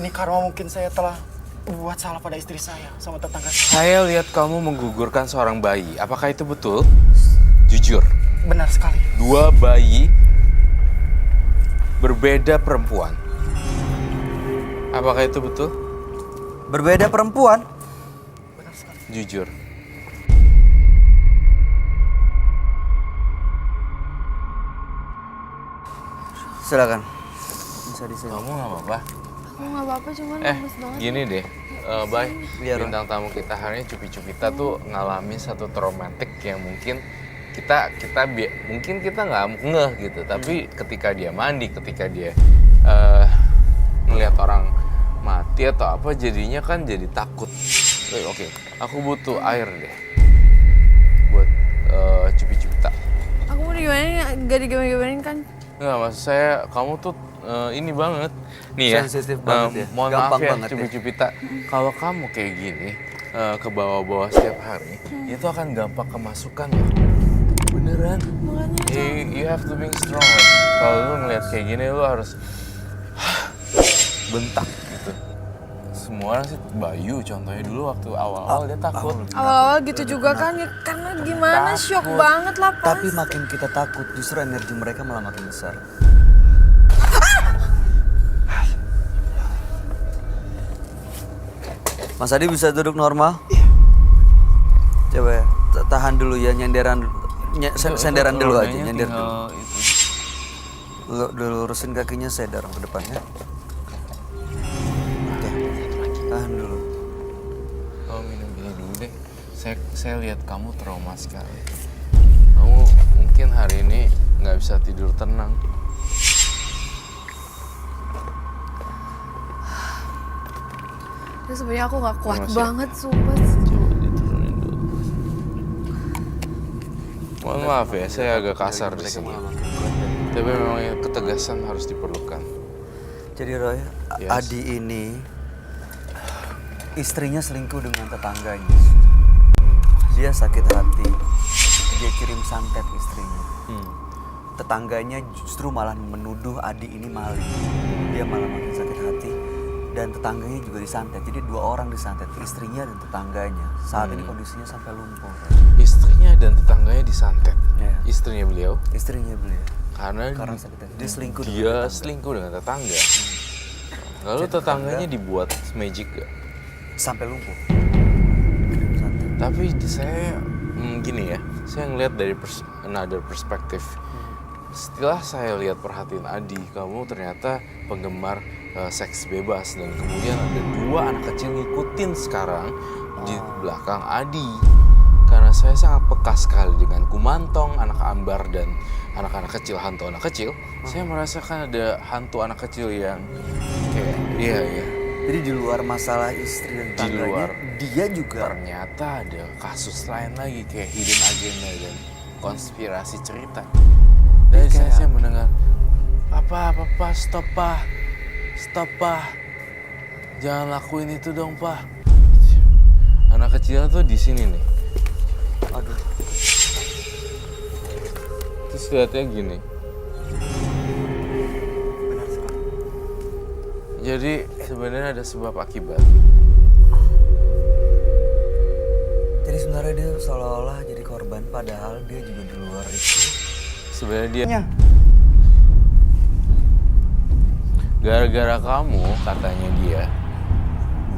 Ini karma mungkin saya telah berbuat salah pada istri saya sama tetangga saya. Saya lihat kamu menggugurkan seorang bayi. Apakah itu betul? Jujur. Benar sekali. 2 bayi berbeda perempuan. Apakah itu betul? Berbeda perempuan? Benar sekali. Jujur. Silakan. Bisa di sini. Kamu nggak apa-apa? Aku nggak apa-apa, cuman lemes banget. Gini deh. Bay, Iya, Ron. bintang tamu kita hari ini Cupi-Cupita tuh ngalamin satu traumatik yang mungkin mungkin kita nggak ngeh gitu, tapi ketika dia mandi, ketika dia melihat orang mati atau apa, jadinya kan jadi takut. Oke, aku butuh air deh buat Cupi-Cupita. Aku mau digimanain, gak digimanain kan? Nggak, maksud saya kamu tuh ini banget nih ya. Sensitif banget ya. Mohon Gampang maaf ya banget ya. Cupi-Cupita, kalau kamu kayak gini ke bawah-bawah setiap hari, itu akan gampang kemasukan loh. Beneran. Makanya You have to be strong. Kalau lu ngeliat kayak gini, lu harus bentak gitu. Semua orang sih, Bayu contohnya dulu waktu awal-awal dia takut. awal-awal gitu juga kan, ya, karena gimana, shock banget lah pas. Tapi makin kita takut, justru energi mereka malah makin besar. Mas Adi bisa duduk normal? Coba ya, tahan dulu ya, senderan dulu aja, nyender dulu. Lurusin kakinya, saya dorong ke depannya. Oke, tahan dulu. Kamu minum gini dulu deh. Saya lihat kamu trauma sekali. Kamu mungkin hari ini nggak bisa tidur tenang. Terus sebenarnya aku nggak kuat Masih. banget, sumpah. Coba diturunin dulu. Mohon maaf ya, saya agak kasar di sini. Tapi memang ketegasan harus diperlukan. Jadi Roy, Yes. Adi ini istrinya selingkuh dengan tetangganya. Dia sakit hati dia kirim santet istrinya. Tetangganya justru malah menuduh Adi ini maling. Dia malah makin sakit hati dan tetangganya juga disantet. Jadi 2 orang disantet, istrinya dan tetangganya. Saat ini kondisinya sampai lumpuh. Istrinya dan tetangganya disantet. Iya. Istrinya beliau Istrinya beliau. karena Sakit hati. Dia selingkuh dengan dia tetangga. selingkuh dengan tetangga. Lalu Jadi tetangganya tetangga- dibuat magic gak? Sampai lumpuh. Kirim santet. Tapi saya gini ya, saya ngeliat dari another perspective. Setelah saya lihat perhatiin Adi, kamu ternyata penggemar seks bebas dan kemudian ada 2 anak kecil ngikutin sekarang di belakang Adi. Karena saya sangat peka sekali dengan Kumantong, anak Ambar dan anak-anak kecil, hantu anak kecil. Saya merasakan ada hantu anak kecil yang kayak iya. Jadi di luar masalah istri dan Di tetangganya, luar. dia juga Ternyata ada kasus lain lagi kayak hidden agenda dan konspirasi cerita. Dari saya mendengar, Papa, stop pa, jangan lakuin itu dong pa. Anak kecil tuh di sini nih, aduh, terus lihatnya gini. Jadi sebenarnya ada sebab akibat. jadi sebenarnya dia seolah-olah jadi korban padahal dia juga di luar itu. Sebenarnya dia gara-gara kamu, katanya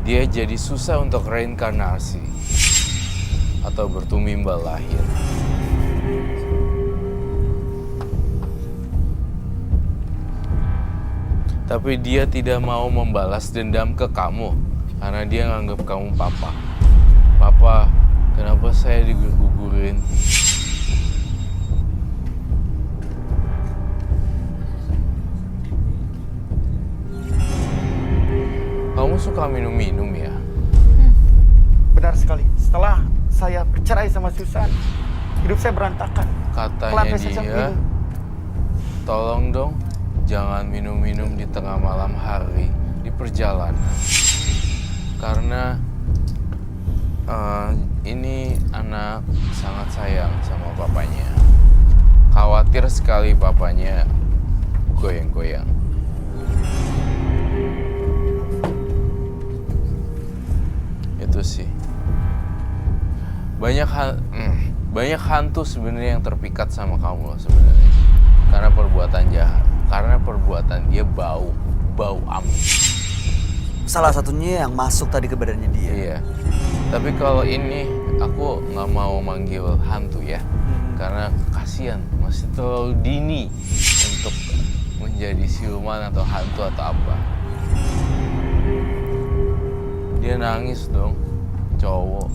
dia jadi susah untuk reinkarnasi atau bertumimbal lahir. Tapi dia tidak mau membalas dendam ke kamu karena dia nganggap kamu papa. Papa, kenapa saya digugurin? Kamu suka minum-minum ya? Benar sekali. Setelah saya bercerai sama Susan, hidup saya berantakan. Katanya Pelatih sejak dia, minum. tolong dong jangan minum-minum di tengah malam hari di perjalanan. Karena ini anak sangat sayang sama papanya. Khawatir sekali papanya goyang-goyang. Itu sih. Banyak hantu sebenarnya yang terpikat sama kamu loh sebenarnya. Karena perbuatan jahat, karena perbuatan dia bau amis. Salah satunya yang masuk tadi ke badannya dia. Iya. Tapi kalau ini aku nggak mau manggil hantu ya, karena kasihan masih terlalu dini untuk menjadi siluman atau hantu atau apa. Dia nangis dong, cowok.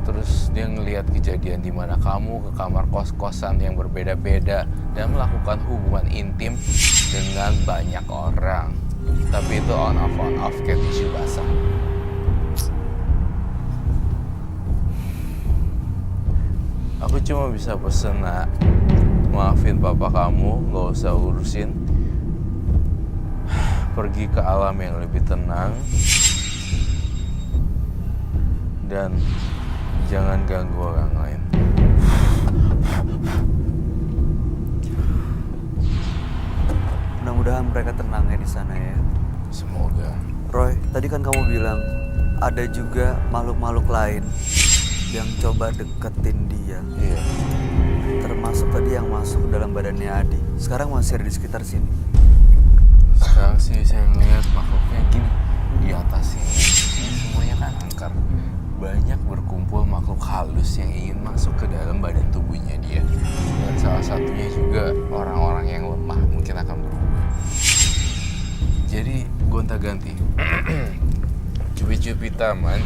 Terus dia ngelihat kejadian di mana kamu ke kamar kos-kosan yang berbeda-beda dan melakukan hubungan intim dengan banyak orang. Tapi itu on off kayak tisu basah. Aku cuma bisa pesen, nak, maafin papa kamu, gak usah urusin. Pergi ke alam yang lebih tenang. Dan jangan ganggu orang lain. Mudah-mudahan mereka tenang ya di sana ya. Semoga. Roy, tadi kan kamu bilang ada juga makhluk-makhluk lain yang coba deketin dia. Iya. Termasuk tadi yang masuk ke dalam badannya Adi. Sekarang masih ada di sekitar sini. Sekarang sih saya ngeliat makhluknya gini di atas sini. Ini semuanya kan angker. Banyak berkumpul makhluk halus yang ingin masuk ke dalam badan tubuhnya dia. Dan salah satunya juga orang-orang yang lemah mungkin akan berubah. Jadi gonta-ganti. Cupi-cupi taman.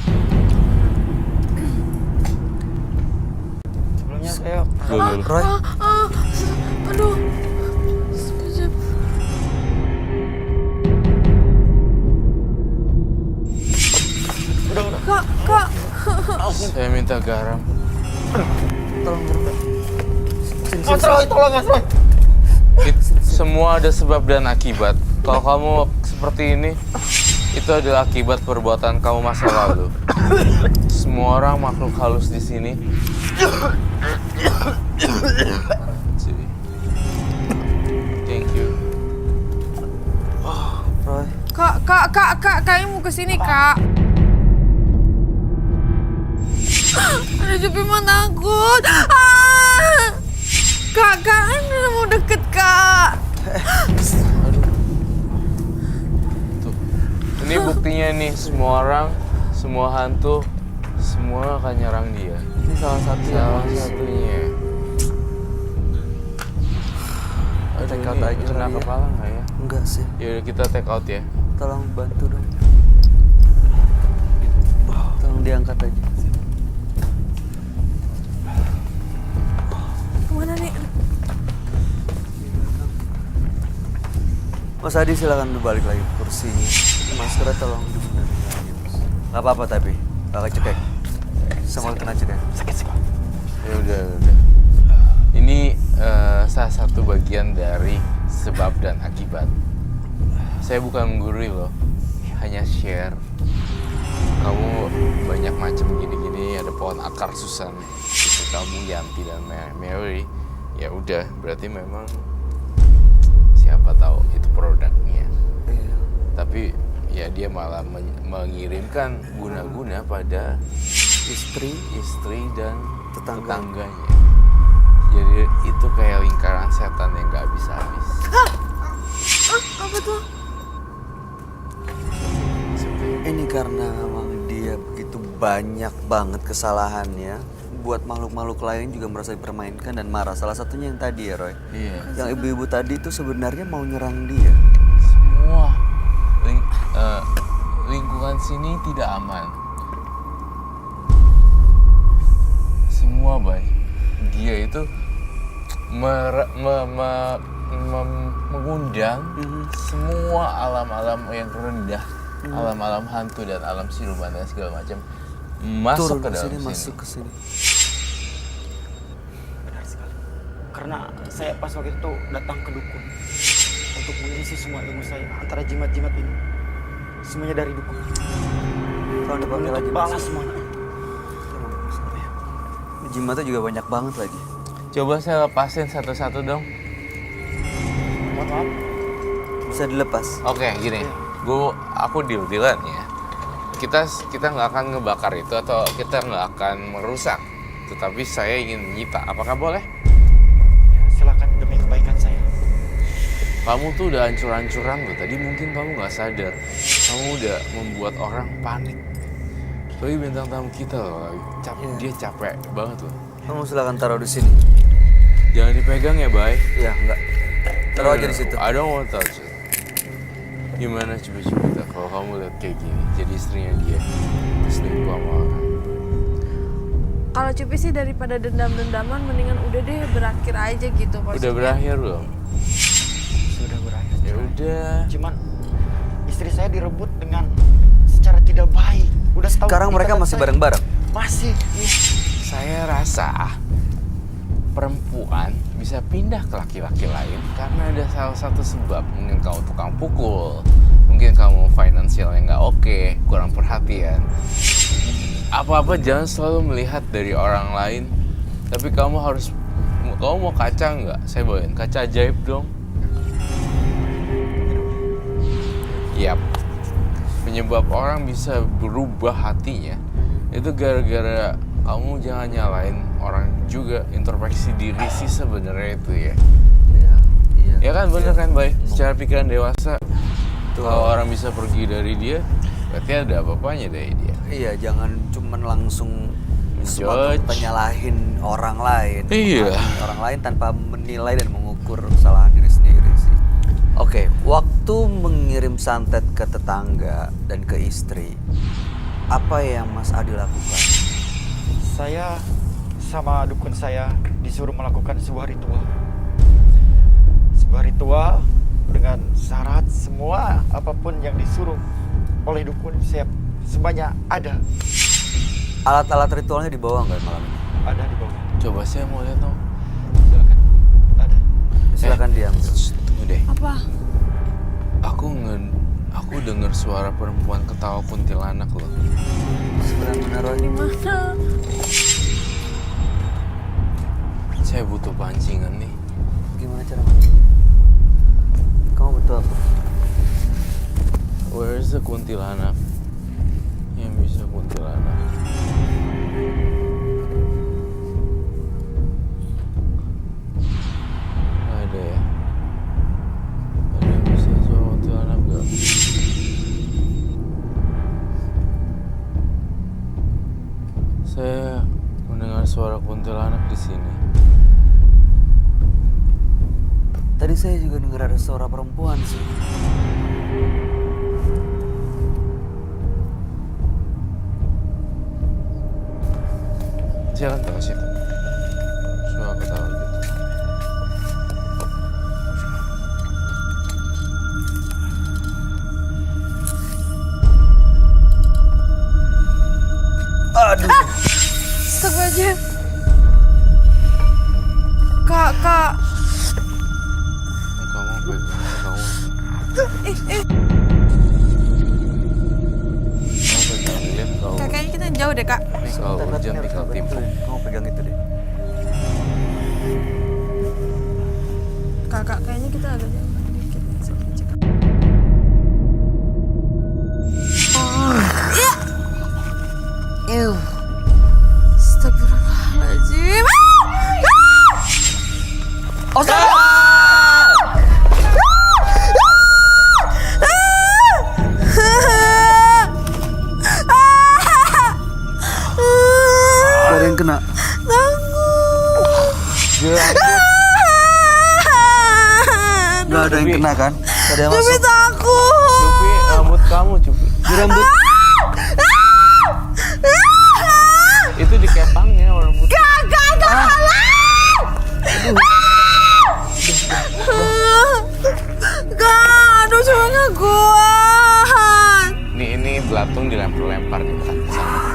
Sebelumnya saya Roy, Aduh. Sekejap. Kak. Saya minta garam. tolong berdua. Mas Roy, tolong Mas Roy. Semua ada sebab dan akibat. Kalau kamu seperti ini, Itu adalah akibat perbuatan kamu masa lalu. Semua orang makhluk halus di sini. Thank you. Roy, Kak, kayaknya mau kesini, Kak. Ada Cupi mah takut. Kak, udah mau deket, Kak. Tuh. Ini buktinya nih, semua orang, semua hantu, semua akan nyerang dia. ini salah satu Salah satunya. Aduh, Take out ini aja kena kali ya. kepala nggak ya? Enggak sih, Yaudah kita take out ya. tolong bantu dong. Tolong diangkat aja. Kemana nih? Mas Adi silakan balik lagi ke kursinya. Maskernya tolong dibenerin lagi, Mas. Gak apa-apa tapi, gak cekek. Sama kena cekek. Sakit sih, Pak. Ya udah. Ini salah satu bagian dari sebab dan akibat. Saya bukan menggurui loh, hanya share. Kamu banyak macam gini-gini, ada pohon akar Susan, itu kamu Yanti dan Mary. Ya udah, berarti memang siapa tahu itu produknya. Iya. Tapi ya dia malah mengirimkan guna-guna pada istri dan tetangganya. Jadi itu kayak lingkaran setan yang gak bisa habis. Apa tuh? Ini karena memang dia begitu banyak banget kesalahannya. Buat makhluk-makhluk lain juga merasa dipermainkan dan marah. Salah satunya yang tadi ya, Roy. Iya. Yang ibu-ibu tadi itu sebenarnya mau nyerang dia. Semua lingkungan sini tidak aman. Semua baik. Dia itu mengundang semua alam-alam yang rendah, alam-alam hantu dan alam siluman dan segala macam masuk Turun ke dalam sini, sini. masuk ke sini. Benar sekali. Karena saya pas waktu itu datang ke dukun untuk mengisi semua ilmu saya antara jimat-jimat ini. Semuanya dari dukun. Kalau dipakai lagi, Menutup Mas. balas semuanya. Jimatnya juga banyak banget lagi. Coba saya lepasin satu-satu dong. Mohon maaf. Bisa dilepas. Oke, gini. Aku deal-dealan ya. Kita nggak akan ngebakar itu atau kita nggak akan merusak. Tetapi saya ingin menyita. Apakah boleh? Silakan demi kebaikan saya. Kamu tuh udah hancur-hancuran loh. Tadi mungkin kamu nggak sadar. Kamu udah membuat orang panik. Tapi bintang tamu kita loh, dia capek banget loh. Kamu silakan taruh di sini. Jangan dipegang ya, Bay. Iya, enggak. Taruh aja di situ. I don't want to touch it. Gimana coba kita kalau kamu lihat kayak gini, jadi istrinya dia, terus selingkuh sama orang. Kalau Cupi sih daripada dendam-dendaman, mendingan udah deh berakhir aja gitu. Udah maksudnya. berakhir belum? Sudah berakhir. Ya udah. Cuman istri saya direbut dengan secara tidak baik. Udah setahun. Sekarang mereka ikatan masih saya. bareng-bareng. Masih. Iya. Saya rasa perempuan bisa pindah ke laki-laki lain karena ada salah satu sebab. Mungkin kamu tukang pukul, mungkin kamu finansialnya nggak oke, kurang perhatian. Apa-apa jangan selalu melihat dari orang lain. Tapi kamu mau kaca nggak? Saya bawain kaca ajaib dong. Yap. Penyebab orang bisa berubah hatinya itu gara-gara kamu jangan nyalain orang juga, introspeksi diri sih sebenarnya itu ya. Iya, iya. Ya kan bener kan, Bay? Secara pikiran dewasa, Tuh. kalau orang bisa pergi dari dia, berarti ada apa-apanya dari dia. Iya, jangan cuman langsung semata nyalahin orang lain. Iya. Menghakimi orang lain tanpa menilai dan mengukur kesalahan diri sendiri sih. Oke, waktu mengirim santet ke tetangga dan ke istri, apa yang Mas Adi lakukan? Saya sama dukun saya disuruh melakukan sebuah ritual. Sebuah ritual dengan syarat semua apapun yang disuruh oleh dukun saya semuanya ada. Alat-alat ritualnya dibawa nggak malam ini? Ada di bawah. Coba saya mau lihat dong. Silakan. Ada. Silakan diambil. Tunggu deh. Apa? Aku dengar suara perempuan ketawa kuntilanak loh. Sebenarnya Roy. Di mana? Saya butuh pancingan nih. Gimana cara mancing? Kamu butuh apa? Where is the kuntilanak? Yang bisa kuntilanak. Nggak ada ya? Ada yang bisa suara kuntilanak gak? Saya mendengar suara kuntilanak di sini. Tadi saya juga dengar ada suara perempuan sih. Jalan ke situ. Suara ketawa gitu. Aduh. Astagfirullahaladzim. Kak. Kamu pegang kamu. Kamu pegang lihat kau. Kayaknya kita jauh deh, Kak. Ini kalau hujan tinggal timpuk. Kamu pegang itu deh. Kakak, kayaknya kita agak jauh dikit. Sini aja, Kak. Ew. Astagfirullahaladzim. Ada yang kena. Gak ada yang kena kan? Gak ada yang masuk. Takut. Cupi, rambut kamu Cupi. Di rambut. Itu dikepangnya rambut. Kak, aduh cuma nggak kuat. Ini belatung dilempar-lempar nih kan sana.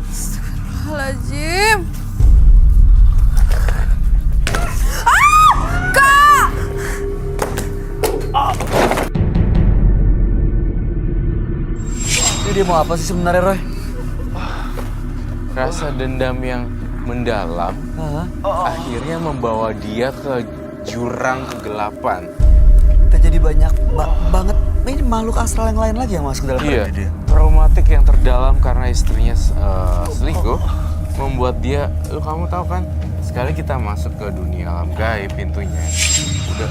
Astagfirullahaladzim. Kak! Ini dia mau apa sih sebenarnya Roy? Rasa dendam yang mendalam Hah? akhirnya membawa dia ke jurang kegelapan. Kita jadi banyak banget. Ini makhluk astral yang lain lagi yang masuk dalam Iya, badan dia. traumatik yang terdalam karena istrinya selingkuh membuat dia, kamu tahu kan, sekali kita masuk ke dunia alam gaib pintunya, udah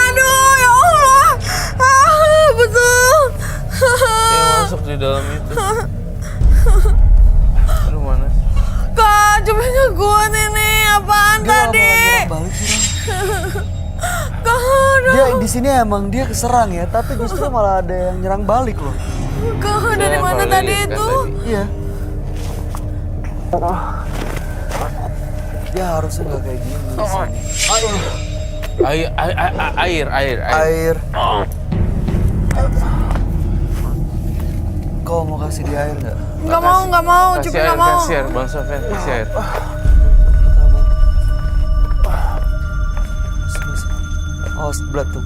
Aduh, ya Allah. Betul. yang masuk di dalam itu. Aduh mana? Kak, cuma nggak kuat ini. Apaan Dia tadi? malah balik sih Roy. Kak, aduh. Dia di sini emang dia keserang ya, tapi justru malah ada yang nyerang balik loh. Kak, dari Saya mana pernah tadi lihat kan itu? tadi. Iya. Dia harusnya nggak kayak gini. di sini. Air. Kau mau kasih dia air nggak? Nggak mau. Kasih Cuma air, nggak mau. kasih air, Bang Sofian, kasih air. Oh, sebelah tuh.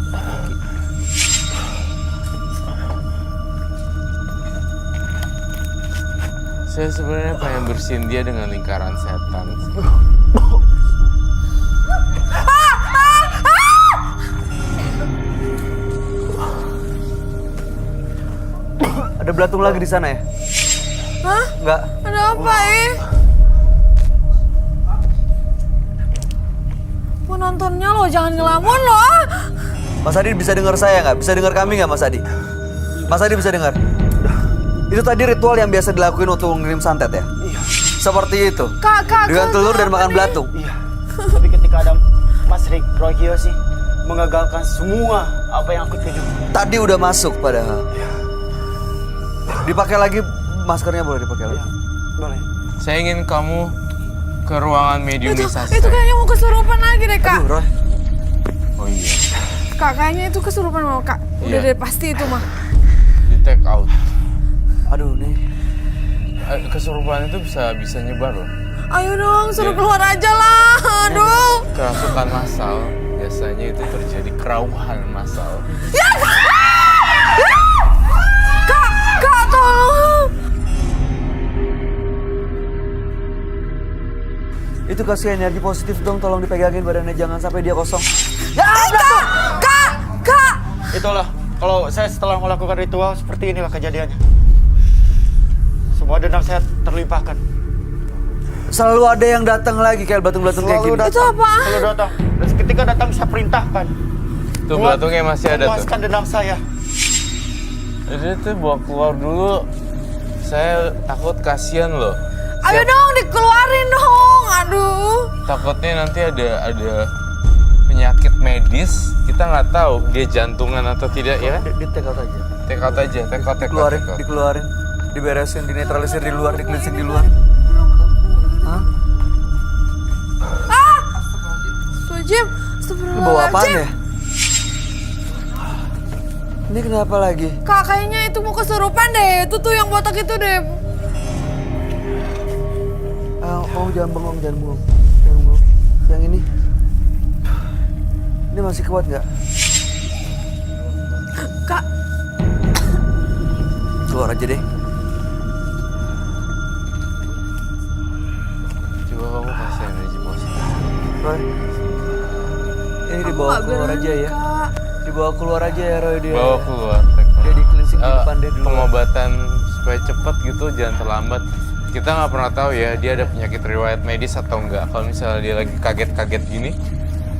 Saya sebenarnya pengen bersihin dia dengan lingkaran setan. Ada belatung lagi di sana ya? Hah? Enggak. Ada apa Penontonnya lo jangan ngelamun lo. Mas Adi bisa dengar saya nggak? Bisa dengar kami nggak Mas Adi? Mas Adi bisa dengar? Itu tadi ritual yang biasa dilakuin untuk mengirim santet ya? Iya. Seperti itu. Kak, Dengan telur dan makan belatung. Iya. Tapi ketika ada Mas Roy Kiyoshi mengagalkan semua apa yang aku tuju. Tadi udah masuk padahal. Dipakai lagi, maskernya boleh dipakai lagi. Boleh. Saya ingin kamu ke ruangan mediumisasi. Itu kayaknya mau kesurupan lagi deh, Kak. Aduh, Roy. Oh iya. Kak, kayaknya itu kesurupan mau, Kak. Udah Iya. deh, pasti itu mah. Di take out. Aduh, nih. Kesurupan itu bisa nyebar loh. Ayo dong, suruh Iya. keluar aja lah. Aduh. Kerasukan massal biasanya itu terjadi kerauhan massal. Kak, tolong. Itu kasih energi positif dong, tolong dipegangin badannya, jangan sampai dia kosong. Kak. Itulah, kalau saya setelah melakukan ritual seperti inilah kejadiannya. Semua dendam saya terlimpahkan. Selalu ada yang datang lagi kayak belatung-belatung kayak Selalu gini. datang. Itu apaan? Selalu datang. Dan ketika datang saya perintahkan. Tuh belatungnya masih ada tuh. Memuaskan dendam saya. Udah tuh bawa keluar dulu. Saya takut kasihan loh. Ayo dong dikeluarin dong. Aduh. Takutnya nanti ada penyakit medis, kita nggak tahu dia jantungan atau tidak ya. Di take out aja. Take out aja, take out. Keluarin, dikeluarin, diberesin, dinetralisir di luar, dikelinsing di luar. Hah? Sujim. Lu bawa apaan ya? Ini kenapa lagi? Kak, kayaknya itu mau kesurupan deh. Itu tuh yang botak itu deh. Jangan bengong, jangan bengong. Jangan bengong. Yang ini. Ini masih kuat nggak? Kak. Keluar aja deh. Coba kamu kasih energi positif. Roy. Ini dibawa nggak keluar berani, aja ya. Kak. Dibawa keluar aja ya Roy dia. Bawa keluar, take out. Dia di cleansing di depan dia dulu. Pengobatan supaya cepat gitu, jangan terlambat. Kita nggak pernah tahu ya dia ada penyakit riwayat medis atau enggak. Kalau misalnya dia lagi kaget-kaget gini,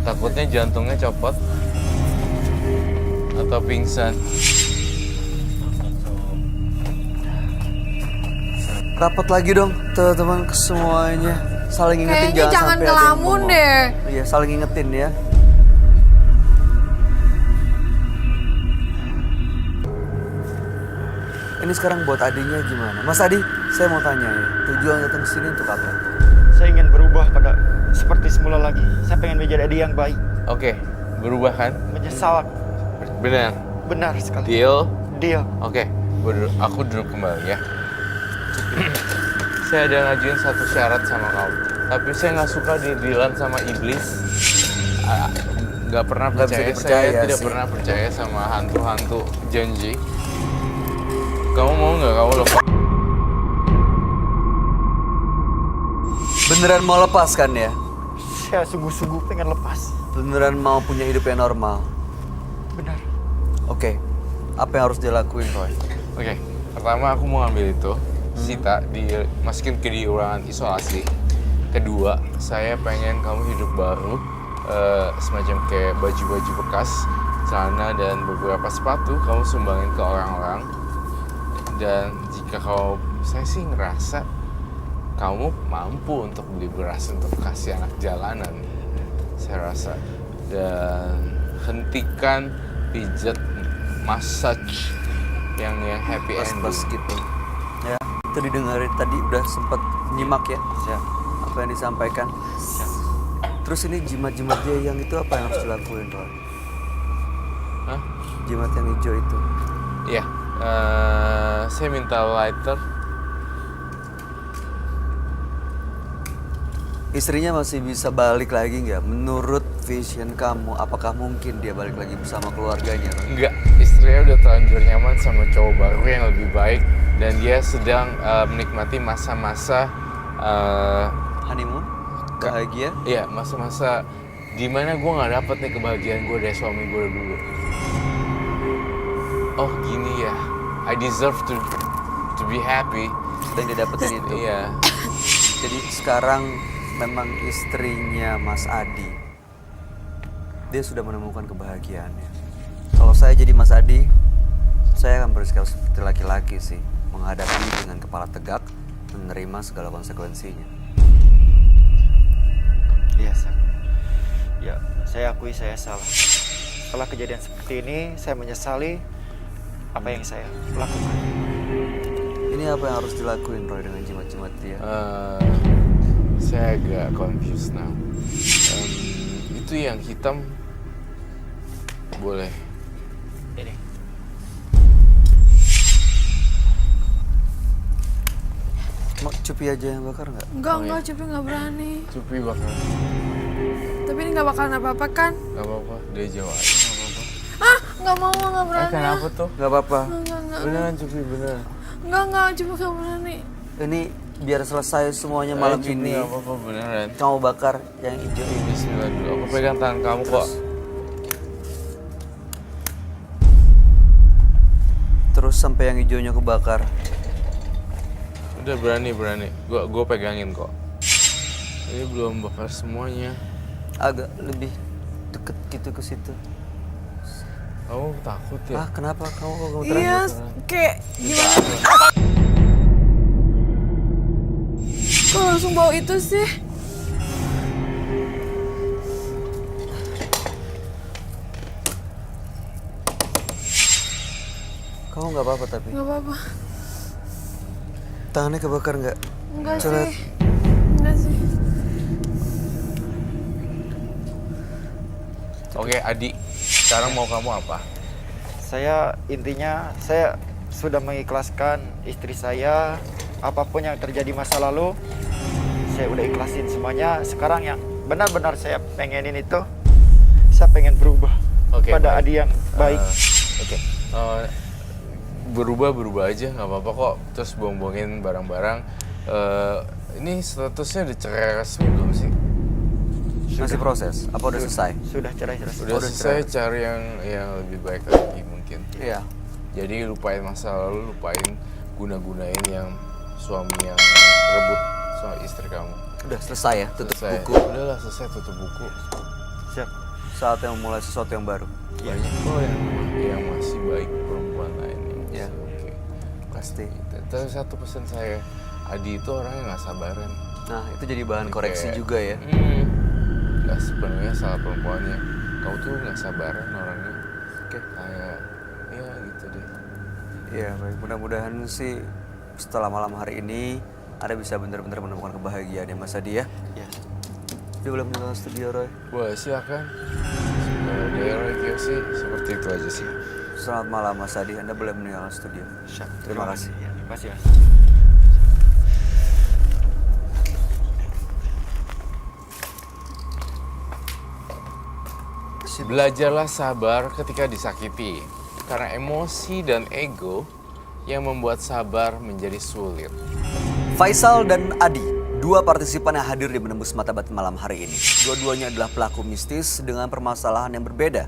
takutnya jantungnya copot atau pingsan. Rapat lagi dong teman-teman semuanya. Saling ingetin Kayaknya jangan sampai ada yang ngelamun bengong. deh. Iya, saling ingetin ya. Ini sekarang buat Adinya gimana? Mas Adi, saya mau tanya ya, tujuan datang ke sini untuk apa? Saya ingin berubah pada seperti semula lagi. Saya pengen menjadi adik yang baik. Oke, berubah kan? Menyesal. Benar. Benar sekali. Deal. Deal. Oke, aku duduk kembali ya. Saya ada ngajuin satu syarat sama kamu. Tapi saya nggak suka didilan sama iblis. Nggak pernah Nggak bisa percaya, dipercaya saya tidak sih. pernah percaya sama hantu-hantu janji. Kamu mau nggak kamu lepas? Beneran mau lepas kan ya? Saya sungguh-sungguh pengen lepas. Beneran mau punya hidup yang normal? Benar. Oke, apa yang harus dilakuin Roy? Oke, pertama aku mau ngambil itu, Sita, masukin ke di ruangan isolasi. Kedua, saya pengen kamu hidup baru, semacam kayak baju-baju bekas, celana dan beberapa sepatu kamu sumbangin ke orang-orang. Dan jika saya sih ngerasa kamu mampu untuk beli beras untuk kasih anak jalanan, saya rasa. Dan hentikan pijat massage yang happy ending. Pas gitu. Ya, itu didengarin tadi udah sempet nyimak ya. Siap. Apa yang disampaikan. Siap. Terus ini jimat-jimat dia yang itu apa yang harus dilakuin Roy? Hah? Jimat yang hijau itu. Iya, saya minta lighter. Istrinya masih bisa balik lagi nggak? Menurut vision kamu, apakah mungkin dia balik lagi bersama keluarganya? Roy? Enggak, istrinya udah terlanjur nyaman sama cowok baru yang lebih baik. Dan dia sedang menikmati masa-masa Honeymoon? Bahagia? iya, masa-masa dimana gue nggak dapet nih kebahagiaan gue dari suami gue dulu. Oh gini ya, I deserve to be happy. Dan dia dapetin itu. Iya. Jadi sekarang memang istrinya Mas Adi, dia sudah menemukan kebahagiaannya. Kalau saya jadi Mas Adi, saya akan bersikap seperti laki-laki sih, menghadapi dengan kepala tegak, menerima segala konsekuensinya. Iya, Sam. Ya, saya akui saya salah. Setelah kejadian seperti ini, saya menyesali apa yang saya lakukan. Ini apa yang harus dilakuin Roy dengan jimat-jimat dia? Saya agak confused now. Itu yang hitam boleh. Ini. Mau Cupi aja yang bakar nggak? Enggak, Cupi nggak berani. Cupi bakal. Tapi ini nggak bakalan apa-apa kan? Gak apa-apa, dia jawab aja gak apa-apa. Nggak mau, nggak berani. Kenapa tuh? Nggak apa-apa. Nggak. Beneran Cupi, beneran. Nggak, cuma nggak berani. Ini biar selesai semuanya malam Cupi, ini. gak apa-apa, beneran. Kamu bakar yang hijau ini. Bismillah dulu, aku pegang tangan kamu kok. Terus sampai yang hijaunya kebakar. Udah berani. Gua pegangin kok. Ini belum bakar semuanya. Agak lebih deket gitu ke situ. Kamu takut ya? Kenapa kamu Iya, kayak gimana? Kok langsung bau itu sih? Kamu nggak apa-apa tapi Nggak apa-apa. tangannya kebakar nggak? Enggak Coret. sih. Enggak sih. Oke, Adi. Sekarang mau kamu apa? Intinya saya sudah mengikhlaskan istri saya. Apapun yang terjadi masa lalu, saya udah ikhlasin semuanya. Sekarang yang benar-benar saya pengenin itu, saya pengen berubah Oke, pada baik. Adi yang baik. Oke. Berubah aja, nggak apa-apa kok. Terus buang-buangin barang-barang. Ini statusnya udah cerai resmi belum sih? Masih proses? Apa udah selesai? Sudah cerai. Udah selesai, cari yang lebih baik lagi mungkin. Iya. Jadi lupain masa lalu, lupain guna-gunain yang suami yang rebut sama istri kamu. Udah selesai ya? Tutup Selesai. buku. Udahlah selesai, tutup buku. Siap. Saatnya memulai sesuatu yang baru. Banyak kok yang masih baik perempuan lain yang Iya. masih oke. Pasti. Tapi satu pesan saya, Adi itu orang yang nggak sabaran. Nah, itu jadi bahan koreksi Kayak, juga ya. Nggak sepenuhnya salah perempuannya. Kamu tuh nggak sabaran orangnya. Oke. Kayak, ya gitu deh. Iya, baik. Mudah-mudahan sih setelah malam hari ini Anda bisa benar-benar menemukan kebahagiaan ya Mas Adi ya. Ya. Dia boleh meninggalkan studio Roy. Boleh silakan. Daerah sih seperti itu aja sih. Selamat malam Mas Adi, Anda boleh meninggalkan studio. Siap. Terima kasih. Ya, terima kasih Mas. Belajarlah sabar ketika disakiti, karena emosi dan ego yang membuat sabar menjadi sulit. Faisal dan Adi, dua partisipan yang hadir di Menembus Mata Batin malam hari ini. Dua-duanya adalah pelaku mistis dengan permasalahan yang berbeda.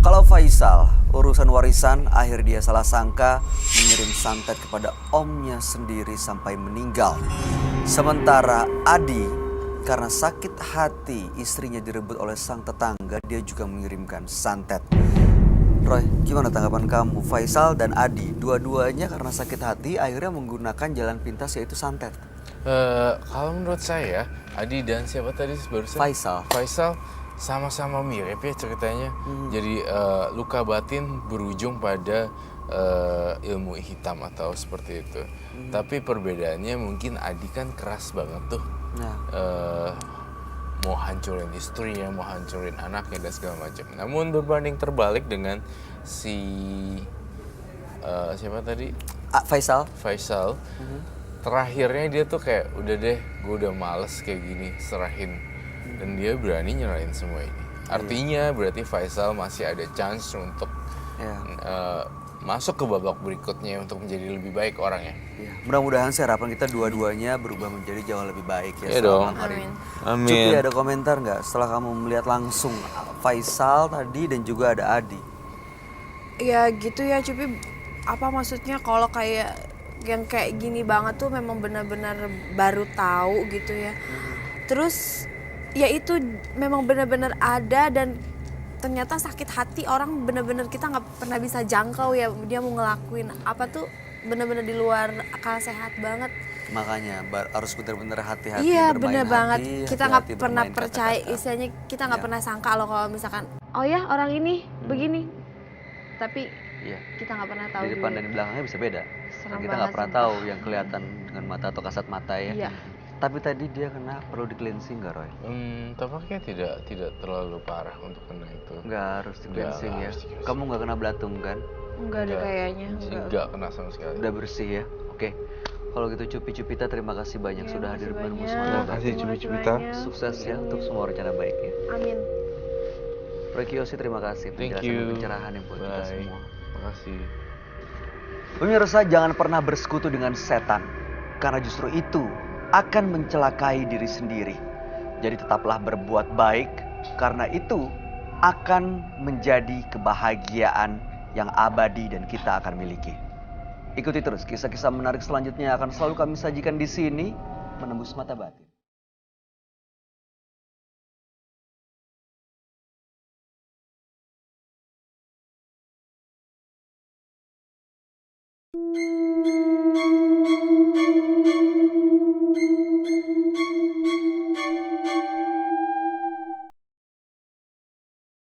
Kalau Faisal, urusan warisan, akhir dia salah sangka mengirim santet kepada omnya sendiri sampai meninggal. Sementara Adi, karena sakit hati istrinya direbut oleh sang tetangga, dia juga mengirimkan santet. Roy, gimana tanggapan kamu? Faisal dan Adi, dua-duanya karena sakit hati akhirnya menggunakan jalan pintas yaitu santet. Kalau menurut saya, Adi dan siapa tadi barusan? Faisal sama-sama mirip ya ceritanya. Jadi luka batin berujung pada ilmu hitam atau seperti itu. Tapi perbedaannya mungkin Adi kan keras banget tuh. Nah, Mau hancurin istrinya, mau hancurin anaknya dan segala macam. Namun berbanding terbalik dengan si siapa tadi? Faisal. Terakhirnya dia tuh kayak udah deh, gue udah males kayak gini, serahin. Dan dia berani nyerahin semua ini. Artinya berarti Faisal masih ada chance untuk masuk ke babak berikutnya untuk menjadi lebih baik orangnya. ya. Mudah-mudahan sih harapan kita dua-duanya berubah menjadi jauh lebih baik ya Iya setelah dong. malam hari ini. Amin. Cupi, ada komentar nggak setelah kamu melihat langsung Faisal tadi dan juga ada Adi? Ya gitu ya Cupi, apa maksudnya kalau kayak yang kayak gini banget tuh memang benar-benar baru tahu gitu ya. Terus ya itu memang benar-benar ada dan ternyata sakit hati orang benar-benar kita nggak pernah bisa jangkau ya, dia mau ngelakuin apa tuh benar-benar di luar akal sehat banget. Makanya harus benar-benar hati-hati. Iya bermain bener banget, hati, kita nggak hati-hati pernah bermain percaya, kata-kata. istilahnya kita nggak Iya. pernah sangka loh kalau misalkan oh ya orang ini begini, tapi Iya. kita nggak pernah tahu Di depan juga. dan di belakangnya bisa beda. Serem Kita nggak banget pernah sumpah. tahu yang kelihatan dengan mata atau kasat mata ya. Iya. Tapi tadi dia kena perlu di cleansing nggak Roy? Tampaknya tidak terlalu parah untuk kena itu. Nggak harus di cleansing ya. harus di-cleansing. Kamu nggak kena belatung kan? Enggak ada kayaknya. Enggak kena sama sekali. Udah bersih ya. Oke. Kalau gitu Cupi-Cupita terima kasih banyak sudah hadir makasih bareng banyak. Musmata. Terima kasih, Cupi-Cupita. Sukses ya untuk semua rencana baiknya. Amin. Roy Kiyoshi terima kasih Thank penjelasan you. dan pencerahan yang buat kita Bye. semua. Makasih. Pemirsa jangan pernah bersekutu dengan setan karena justru itu akan mencelakai diri sendiri. Jadi tetaplah berbuat baik karena itu akan menjadi kebahagiaan yang abadi dan kita akan miliki. Ikuti terus kisah-kisah menarik selanjutnya yang akan selalu kami sajikan di sini, Menembus Mata Batin.